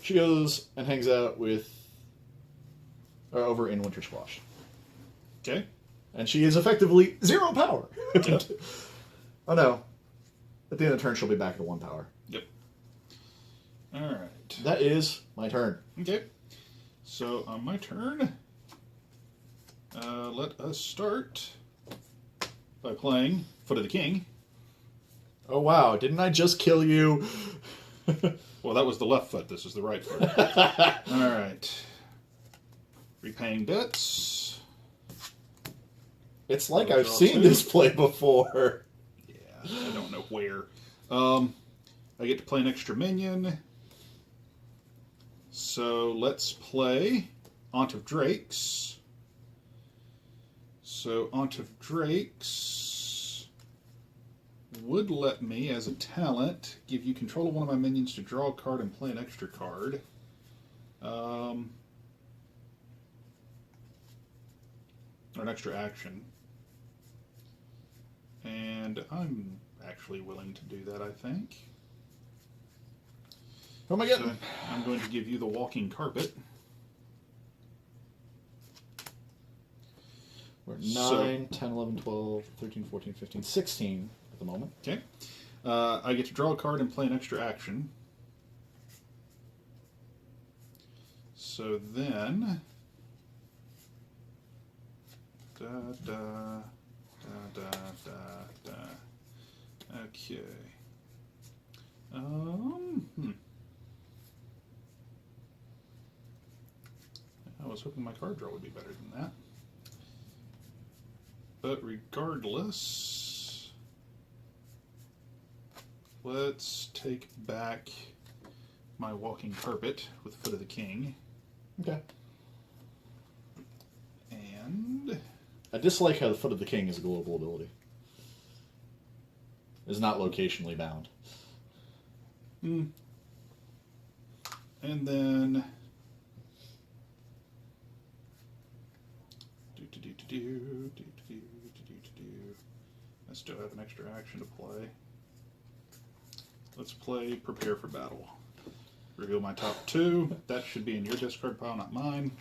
She goes and hangs out with... over in Winter Squash. Okay. And she is effectively 0 power. Yep. Oh no. At the end of the turn, she'll be back at 1 power. Yep. Alright. That is my turn. Okay. So on my turn, Let us start by playing Foot of the King. Oh, wow. Didn't I just kill you? Well, that was the left foot. This is the right foot. All right. Repaying debts. It's like I've seen this play before. Yeah, I don't know where. I get to play an extra minion. So let's play Aunt of Drakes. So Aunt of Drakes would let me, as a talent, give you control of one of my minions to draw a card and play an extra card. Or an extra action. And I'm actually willing to do that, I think. Who am I getting? So I'm going to give you the walking carpet. We're 9, 10, 11, 12, 13, 14, 15, 16 at the moment. Okay. I get to draw a card and play an extra action. So then... Da, da, da, da, da, da. Okay. I was hoping my card draw would be better than that. But regardless, let's take back my walking carpet with Foot of the King. Okay. And I dislike how the Foot of the King is a global ability. It's not locationally bound. and then I still have an extra action to play. Let's play Prepare for Battle. Reveal my top two. That should be in your discard pile, not mine.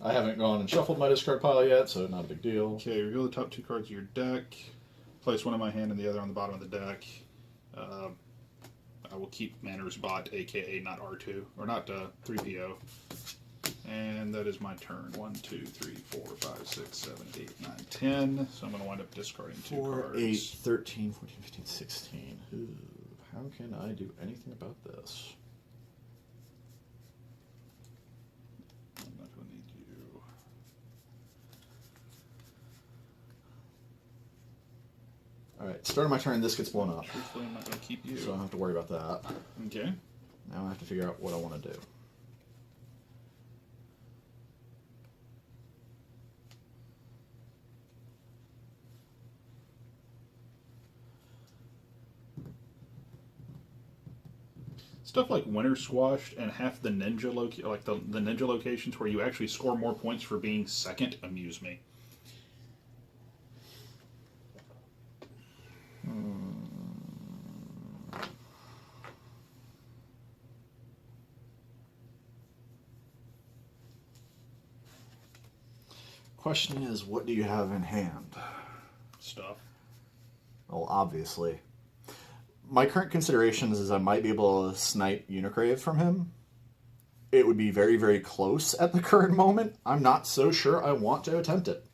I haven't gone and shuffled my discard pile yet, so not a big deal. Okay, reveal the top two cards of your deck. Place one in my hand and the other on the bottom of the deck. I will keep Manners Bot, aka not R2, or not 3PO. And that is my turn. 1, 2, 3, 4, 5, 6, 7, 8, 9, 10. So I'm going to wind up discarding 2 cards. 8, 13, 14, 15, 16. Ooh, how can I do anything about this? I'm not going to need you. Alright, start of my turn, this gets blown up. Truthfully, I'm not going to keep you. So I don't have to worry about that. Okay. Now I have to figure out what I want to do. Stuff like Winter Squashed and half the ninja the ninja locations where you actually score more points for being second amuse me. Question is, what do you have in hand? Stuff. Well, obviously. My current considerations is I might be able to snipe Unicrave from him. It would be very, very close at the current moment. I'm not so sure I want to attempt it.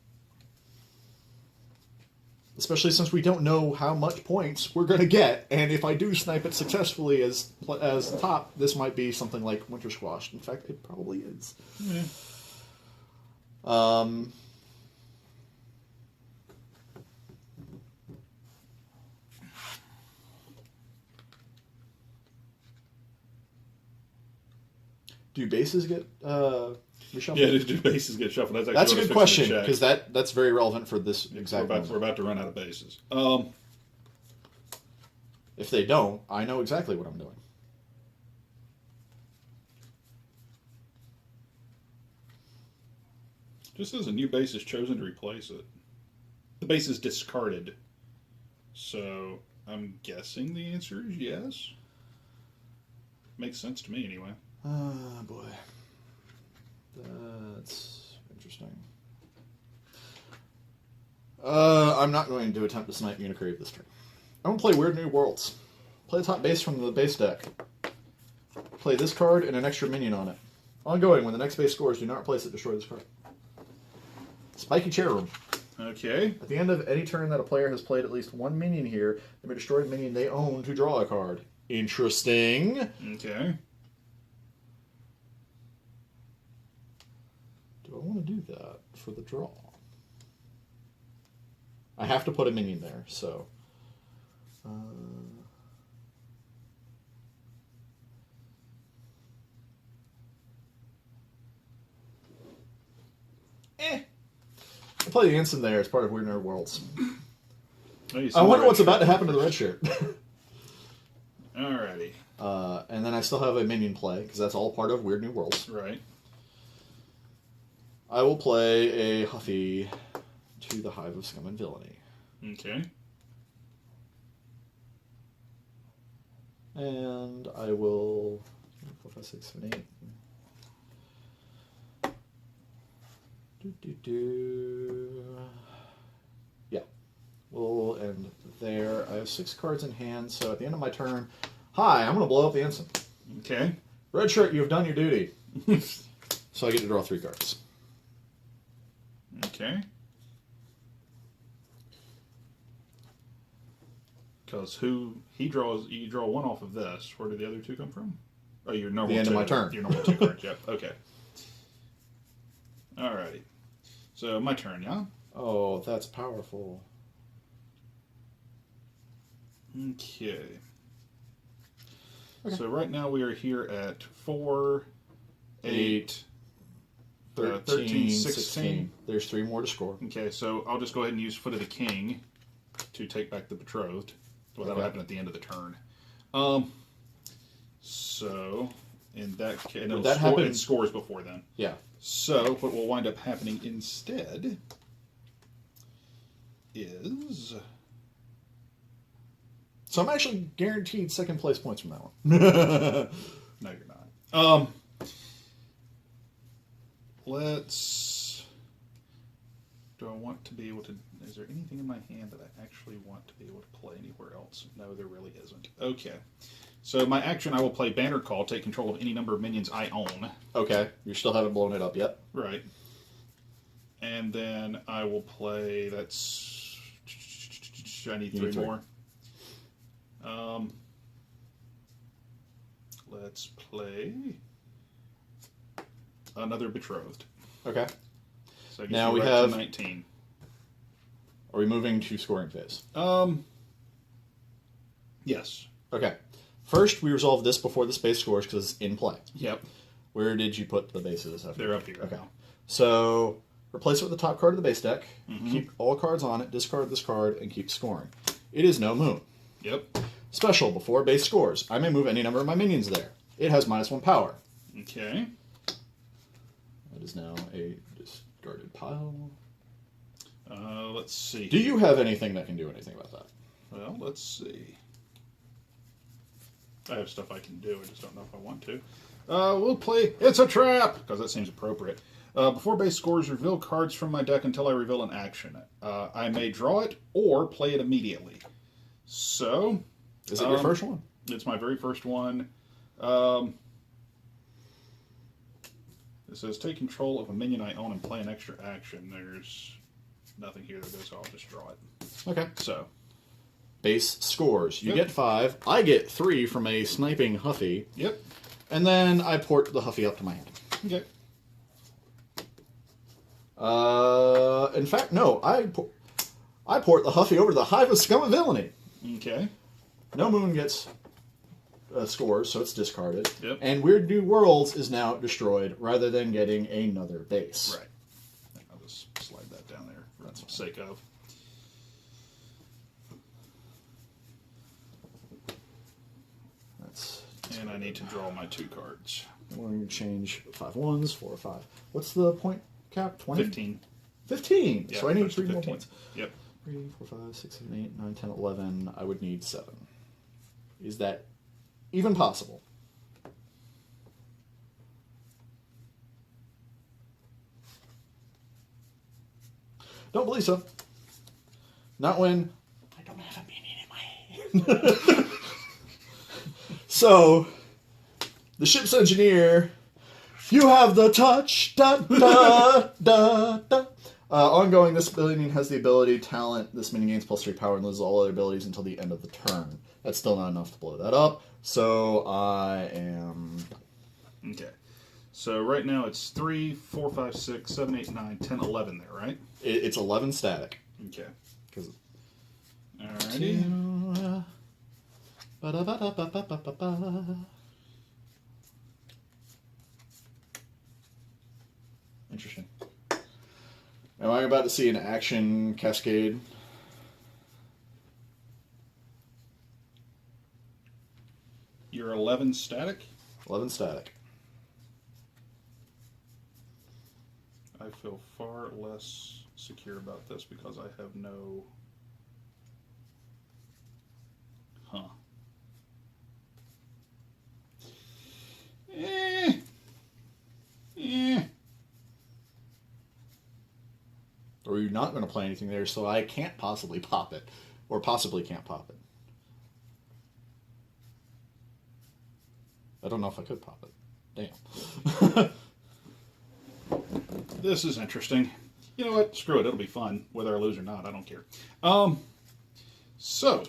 Especially since we don't know how much points we're going to get. And if I do snipe it successfully as top, this might be something like Winter Squash. In fact, it probably is. Yeah. Do bases get reshuffled? Yeah, do bases get shuffled? That's a good question, because that's very relevant for this exact moment. We're about to run out of bases. If they don't, I know exactly what I'm doing. Just as a new base is chosen to replace it. The base is discarded. So, I'm guessing the answer is yes. Makes sense to me, anyway. Oh, boy. That's interesting. I'm not going to attempt to snipe Unicrave this turn. I'm going to play Weird New Worlds. Play the top base from the base deck. Play this card and an extra minion on it. Ongoing, when the next base scores, do not replace it, destroy this card. Spiky Chair Room. Okay. At the end of any turn that a player has played at least one minion here, they may destroy a minion they own to draw a card. Interesting. Okay. Do I want to do that for the draw? I have to put a minion there, so... I play the instant there as part of Weird Nerd Worlds. I wonder what's about to happen to the red shirt. Alrighty. And then I still have a minion play, because that's all part of Weird New Worlds. Right. I will play a Huffy to the Hive of Scum and Villainy. Okay. And I will... 4, 5, 6, 7, 8. Yeah. We'll end there. I have 6 cards in hand, so at the end of my turn... Hi, I'm going to blow up the instant. Okay. Red shirt, you have done your duty. So I get to draw 3 cards. Okay. Because he draws, you draw 1 off of this. Where do the other 2 come from? Oh, your normal 2. The end of my turn. Your normal 2 cards, yep. Okay. Alrighty. So, my turn, yeah? Oh, that's powerful. Okay. So, right now we are here at 4, 8, 13, 16. There's 3 more to score. Okay, so I'll just go ahead and use Foot of the King to take back the Betrothed. Well, that'll happen at the end of the turn. So, in that case, it scores before then. Yeah. So, what will wind up happening instead is... So I'm actually guaranteed second place points from that one. No, you're not. Do I want to be able to... Is there anything in my hand that I actually want to be able to play anywhere else? No, there really isn't. Okay. So my action, I will play Banner Call, take control of any number of minions I own. Okay. You still haven't blown it up yet. Right. And then I will play... That's... I need 3 more. Let's play another Betrothed. Okay. So I guess now we right have to 19. Are we moving to scoring phase? Yes. Okay. First, we resolve this before the space scores because it's in play. Yep. Where did you put the bases? They're up here. Okay. So replace it with the top card of the base deck. Mm-hmm. Keep all cards on it. Discard this card and keep scoring. It is no moon. Yep. Special, before base scores. I may move any number of my minions there. It has -1 power. Okay. That is now a discarded pile. Let's see. Do you have anything that can do anything about that? Well, let's see. I have stuff I can do. I just don't know if I want to. We'll play It's a Trap, because that seems appropriate. Before base scores, reveal cards from my deck until I reveal an action. I may draw it or play it immediately. So... Is it your first one? It's my very first one. It says, take control of a minion I own and play an extra action. There's nothing here that goes, so I'll just draw it. Okay. So. Base scores. You get 5. I get 3 from a sniping Huffy. Yep. And then I port the Huffy up to my hand. Okay. In fact, no. I port the Huffy over to the Hive of Scum and Villainy. Okay. No Moon gets scores, so it's discarded. Yep. And Weird New Worlds is now destroyed rather than getting another base. Right. I'll just slide that down there for the sake of. And I need to draw my 2 cards. We're going to change 5 1s, 4 5. What's the point cap? 20? 15. 15! Yeah, so I need push to 3 more 15. points. Yep. 3, 4, 5, 6, 7, 8, 9, 10, 11. I would need 7. Is that even possible? Don't believe so. Not when I don't have a minion in my hand. So, the ship's engineer, you have the touch, da da da da. Ongoing, this minion has the ability, talent, this minion gains +3 power and loses all other abilities until the end of the turn. That's still not enough to blow that up, so I am... Okay. So right now it's 3, 4, 5, 6, 7, 8, 9, 10, 11 there, right? It's 11 static. Okay. Alrighty. Interesting. Am I about to see an action cascade? You're 11 static? 11 static. I feel far less secure about this because I have no... Huh. Or you're not going to play anything there, so I can't possibly pop it. Or possibly can't pop it. I don't know if I could pop it. Damn. This is interesting. You know what? Screw it. It'll be fun. Whether I lose or not, I don't care. So.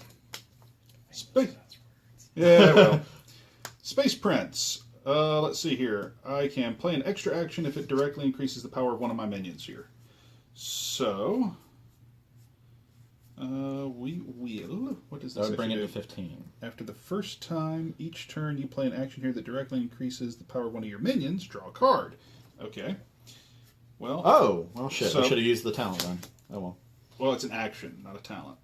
Yeah, well. Space Prince. Let's see here. I can play an extra action if it directly increases the power of one of my minions here. So. We will. What does this That would bring it do? to 15. After the first time, each turn you play an action here that directly increases the power of one of your minions, draw a card. Okay. Well. Oh, well, shit. So, I should have used the talent then. Oh, well. Well, it's an action, not a talent.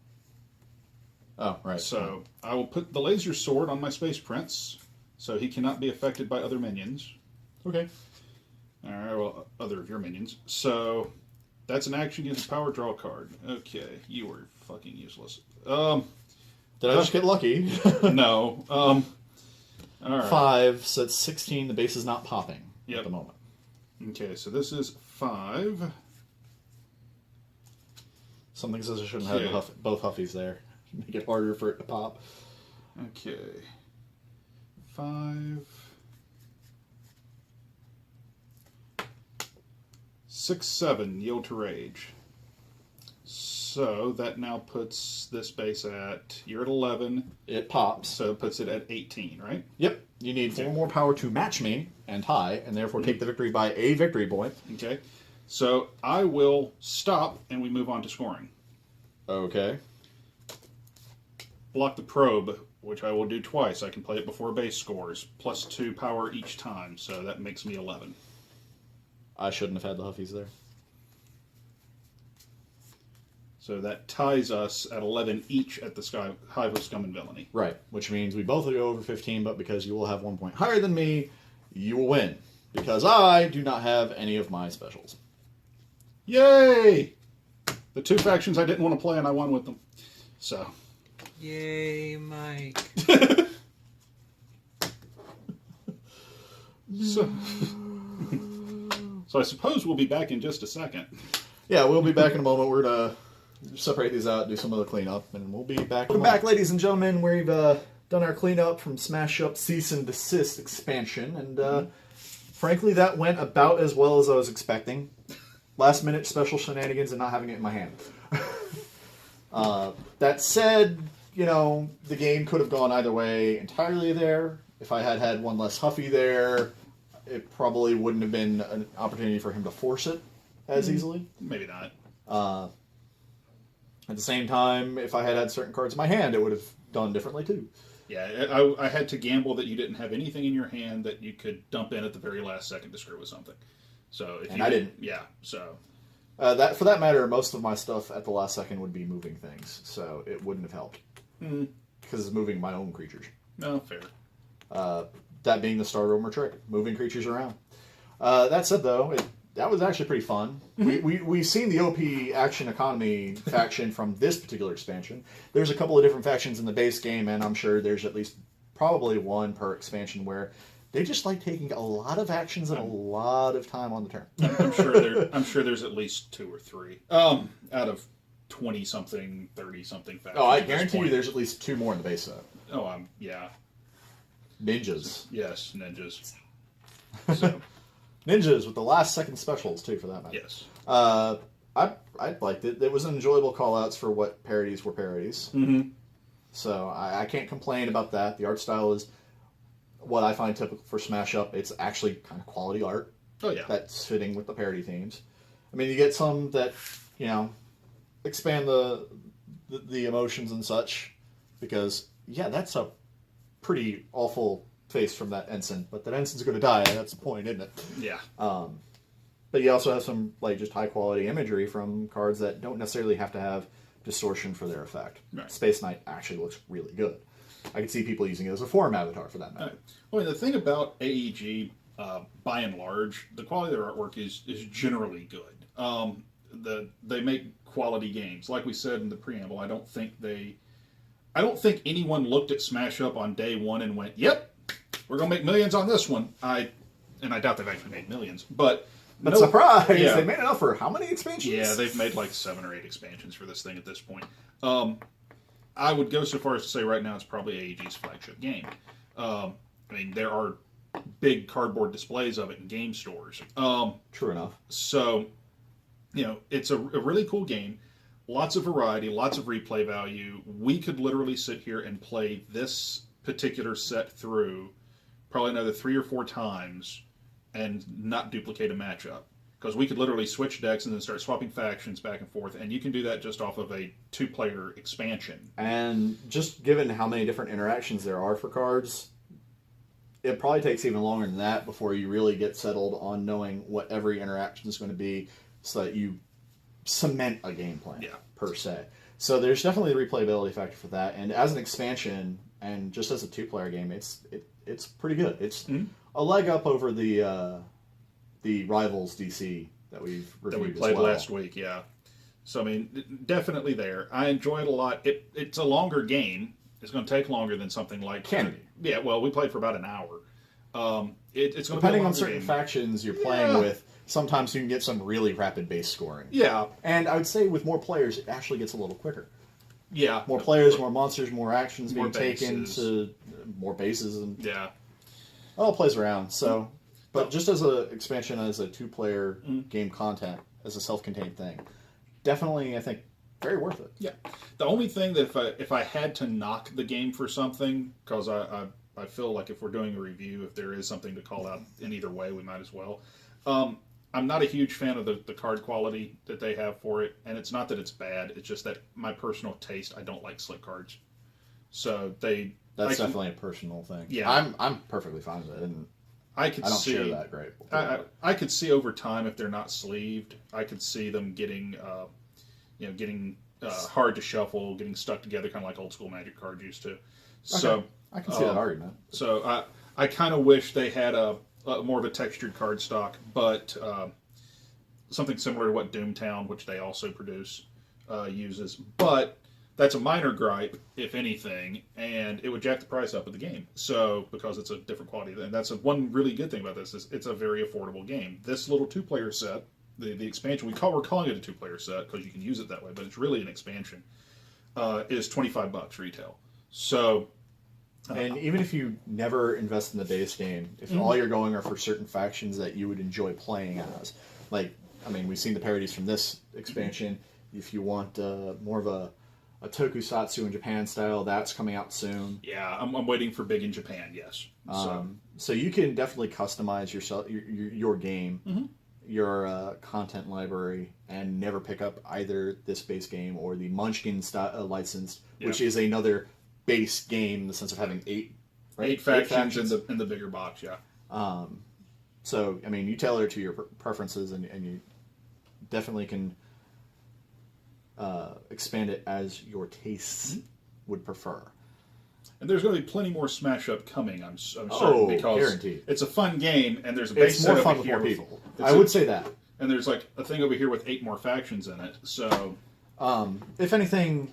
Oh, right. So, I will put the laser sword on my Space Prince, so he cannot be affected by other minions. Okay. Alright, well, other of your minions. So, that's an action, use a power, draw a card. Okay, you were fucking useless. Did I just get lucky? No. Alright. 5, so it's 16. The base is not popping Yep. at the moment. Okay, so this is 5. Something says I shouldn't have both Huffies there. Make it harder for it to pop. Okay. 5. 6, 7, yield to rage. So that now puts this base at, you're at 11. It pops. So it puts it at 18, right? Yep. You need 4 more power to match me and tie, and therefore take the victory by a victory point. Okay. So I will stop, and we move on to scoring. Okay. Block the probe, which I will do twice. I can play it before base scores, +2 power each time, so that makes me 11. I shouldn't have had the Huffies there. So that ties us at 11 each at the Hive of Scum and Villainy. Right, which means we both go over 15, but because you will have 1 point higher than me, you will win. Because I do not have any of my specials. Yay! The 2 factions I didn't want to play, and I won with them. So. Yay, Mike. So I suppose we'll be back in just a second. Yeah, we'll be back in a moment. We're going to separate these out, do some other cleanup, and we'll be back. Welcome back, ladies and gentlemen. We've done our cleanup from Smash Up Cease and Desist expansion, and frankly, that went about as well as I was expecting. Last minute special shenanigans and not having it in my hand. That said, you know, the game could have gone either way entirely there. If I had had one less Huffy there, it probably wouldn't have been an opportunity for him to force it as easily. Maybe not. At the same time, if I had had certain cards in my hand, it would have done differently too. Yeah, I had to gamble that you didn't have anything in your hand that you could dump in at the very last second to screw with something. So if I didn't. Yeah, so. That for that matter, most of my stuff at the last second would be moving things, so it wouldn't have helped. Because it's moving my own creatures. No, fair. That being the Star Roamer trick, moving creatures around. That said, though, that was actually pretty fun. We've seen the OP Action Economy faction from this particular expansion. There's a couple of different factions in the base game, and I'm sure there's at least probably one per expansion where they just like taking a lot of actions and a lot of time on the turn. I'm sure there's at least 2 or 3 out of 20-something, 30-something factions. Oh, I guarantee you there's at least 2 more in the base set. Oh, yeah. Ninjas. Yes, ninjas. So. Ninjas with the last second specials, too, for that matter. Yes. I I liked it. It was enjoyable call-outs for what parodies were parodies. Mm-hmm. So I can't complain about that. The art style is what I find typical for Smash Up. It's actually kind of quality art. Oh, yeah. That's fitting with the parody themes. I mean, you get some that, expand the emotions and such, because, yeah, that's a pretty awful face from that ensign, but that ensign's going to die, and that's the point, isn't it? Yeah. But you also have some, just high-quality imagery from cards that don't necessarily have to have distortion for their effect. Right. Space Knight actually looks really good. I can see people using it as a forum avatar, for that matter. Right. Well, the thing about AEG, by and large, the quality of their artwork is generally good. They make quality games. Like we said in the preamble, I don't think anyone looked at Smash Up on day one and went, "Yep, we're gonna make millions on this one." I doubt they've actually made millions, but surprise! Yeah. They made enough for how many expansions? Yeah, they've made like 7 or 8 expansions for this thing at this point. I would go so far as to say right now it's probably AEG's flagship game. I mean, there are big cardboard displays of it in game stores. True enough. So, it's a really cool game. Lots of variety, lots of replay value. We could literally sit here and play this particular set through probably another 3 or 4 times and not duplicate a matchup. Because we could literally switch decks and then start swapping factions back and forth, and you can do that just off of a 2-player expansion. And just given how many different interactions there are for cards, it probably takes even longer than that before you really get settled on knowing what every interaction is going to be, so that you cement a game plan, per se. So there's definitely a replayability factor for that. And as an expansion, and just as a 2-player game, it's pretty good. It's a leg up over the Rivals DC that we've reviewed that we played as well. last week. Yeah. So I mean, definitely there. I enjoy it a lot. It's a longer game. It's going to take longer than something like Can be. Yeah. Well, we played for about an hour. It's going to Depending be a on longer certain game. factions you're playing with, sometimes you can get some really rapid base scoring. Yeah. And I would say with more players, it actually gets a little quicker. Yeah. More players, more monsters, more actions More being taken bases. to more bases, and Yeah. it all plays around. So, but just as an expansion, as a 2-player game content, as a self-contained thing, definitely, I think, very worth it. Yeah. The only thing that if I had to knock the game for something, because I feel like if we're doing a review, if there is something to call out in either way, we might as well. I'm not a huge fan of the card quality that they have for it, and it's not that it's bad. It's just that my personal taste, I don't like slick cards. So That's definitely a personal thing. Yeah. I'm perfectly fine with it, and I don't share that great. I could see over time if they're not sleeved, I could see them getting hard to shuffle, getting stuck together, kind of like old school Magic cards used to. So I can see that argument. So I kind of wish they had a more of a textured card stock, but something similar to what Doomtown, which they also produce, uses. But that's a minor gripe, if anything, and it would jack the price up of the game. So because it's a different quality, and that's one really good thing about this is it's a very affordable game. This little 2-player set, the expansion, we're calling it a 2-player set because you can use it that way, but it's really an expansion. Is $25 retail. So. And even if you never invest in the base game, if all you're going are for certain factions that you would enjoy playing as, we've seen the parodies from this expansion. If you want more of a tokusatsu in Japan style, that's coming out soon. Yeah, I'm waiting for big in Japan. Yes. So you can definitely customize your game, your content library, and never pick up either this base game or the Munchkin licensed, which is another base game in the sense of having 8 factions in the bigger box. Yeah. So I mean, you tailor it to your preferences, and you definitely can expand it as your tastes would prefer. And there's going to be plenty more Smash Up coming. I'm certain, because guaranteed. It's a fun game, and there's a base It's more set fun over with here more people. I would say that. And there's like a thing over here with 8 more factions in it. So, if anything,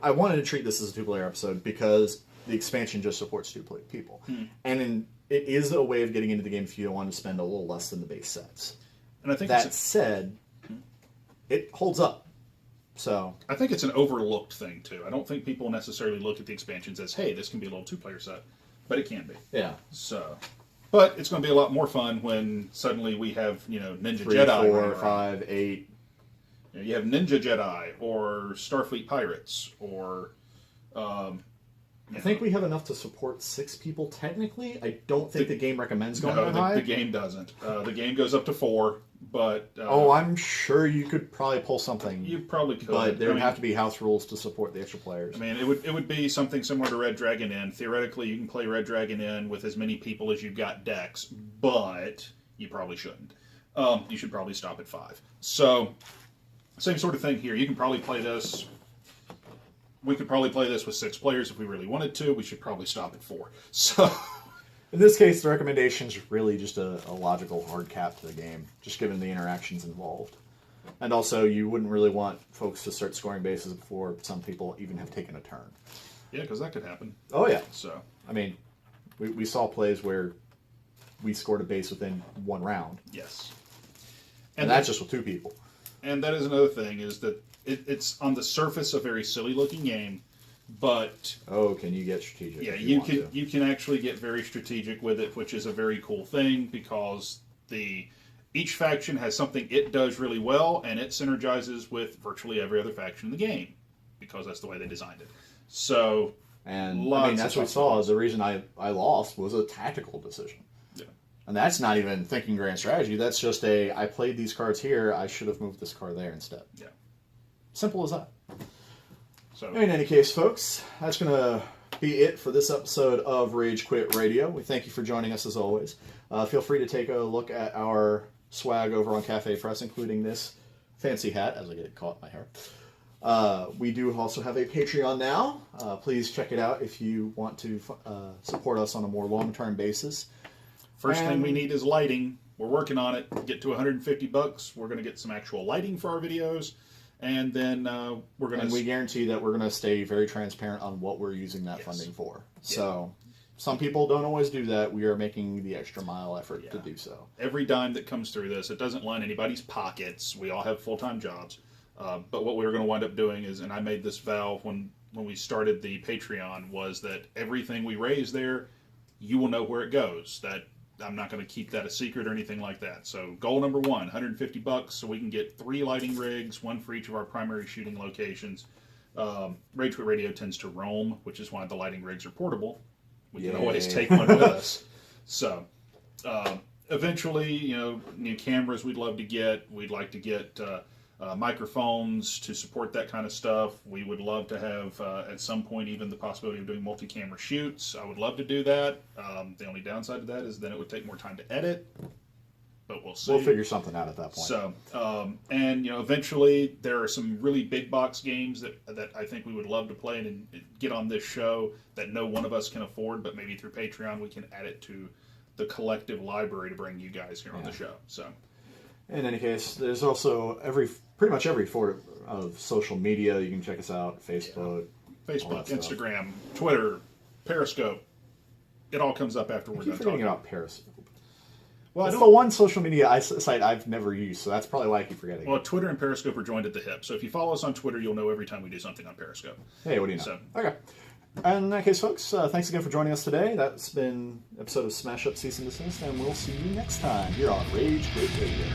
I wanted to treat this as a 2-player episode because the expansion just supports 2-player people. And it is a way of getting into the game if you want to spend a little less than the base sets. And I think that said, it holds up. So I think it's an overlooked thing too. I don't think people necessarily look at the expansions as, hey, this can be a little 2-player set, but it can be. Yeah. So, but it's going to be a lot more fun when suddenly we have Ninja 3, Jedi, 4, 5, 8, You have Ninja Jedi or Starfleet Pirates or. I think we have enough to support 6 people technically. I don't think the game recommends going that high. The game doesn't. The game goes up to 4, but... I'm sure you could probably pull something. You probably could. But there would have to be house rules to support the extra players. I mean, it would be something similar to Red Dragon Inn. Theoretically, you can play Red Dragon Inn with as many people as you've got decks, but you probably shouldn't. You should probably stop at 5. So, same sort of thing here. You can probably play this... We could probably play this with 6 players if we really wanted to. We should probably stop at 4. So, in this case, the recommendation is really just a logical hard cap to the game, just given the interactions involved. And also, you wouldn't really want folks to start scoring bases before some people even have taken a turn. Yeah, because that could happen. Oh, yeah. So, I mean, we saw plays where we scored a base within 1 round. Yes. And that's just with 2 people. And that is another thing, is that it's on the surface a very silly-looking game, but... Oh, can you get strategic? Yeah, you can actually get very strategic with it, which is a very cool thing, because each faction has something it does really well, and it synergizes with virtually every other faction in the game, because that's the way they designed it. So, and I mean, that's what we saw. Is the reason I lost was a tactical decision. Yeah. And that's not even thinking grand strategy. That's just I played these cards here, I should have moved this card there instead. Yeah. Simple as that. So, in any case, folks, that's going to be it for this episode of Rage Quit Radio. We thank you for joining us as always. Feel free to take a look at our swag over on Cafe Press, including this fancy hat, as I get caught in my hair. We do also have a Patreon now. Please check it out if you want to support us on a more long-term basis. First thing we need is lighting. We're working on it. Get to $150. We're going to get some actual lighting for our videos. And then we're going to... And we guarantee that we're going to stay very transparent on what we're using that funding for. Yeah. So, some people don't always do that. We are making the extra mile effort to do so. Every dime that comes through this, it doesn't line anybody's pockets. We all have full-time jobs. But what we were going to wind up doing is, and I made this vow when we started the Patreon, was that everything we raise there, you will know where it goes. That I'm not going to keep that a secret or anything like that. So goal number 1, $150, so we can get 3 lighting rigs, 1 for each of our primary shooting locations. Rage Quit Radio tends to roam, which is why the lighting rigs are portable. We can always take one with us. So eventually, new cameras we'd love to get. We'd like to get microphones to support that kind of stuff. We would love to have, at some point, even the possibility of doing multi-camera shoots. I would love to do that. The only downside to that is then it would take more time to edit, but we'll see. We'll figure something out at that point. So, and eventually there are some really big box games that I think we would love to play and get on this show that no one of us can afford, but maybe through Patreon we can add it to the collective library to bring you guys here on the show. So. In any case, there's also pretty much every form of social media. You can check us out, Facebook, Instagram, Twitter, Periscope. It all comes up after we're done talking about Periscope. Well, it's the one social media site I've never used, so that's probably why I keep forgetting. Well, Twitter and Periscope are joined at the hip, so if you follow us on Twitter, you'll know every time we do something on Periscope. Hey, what do you know? Okay. And in that case, folks, thanks again for joining us today. That's been an episode of Smash Up, Cease and Desist, and we'll see you next time here on Rage Quit Radio.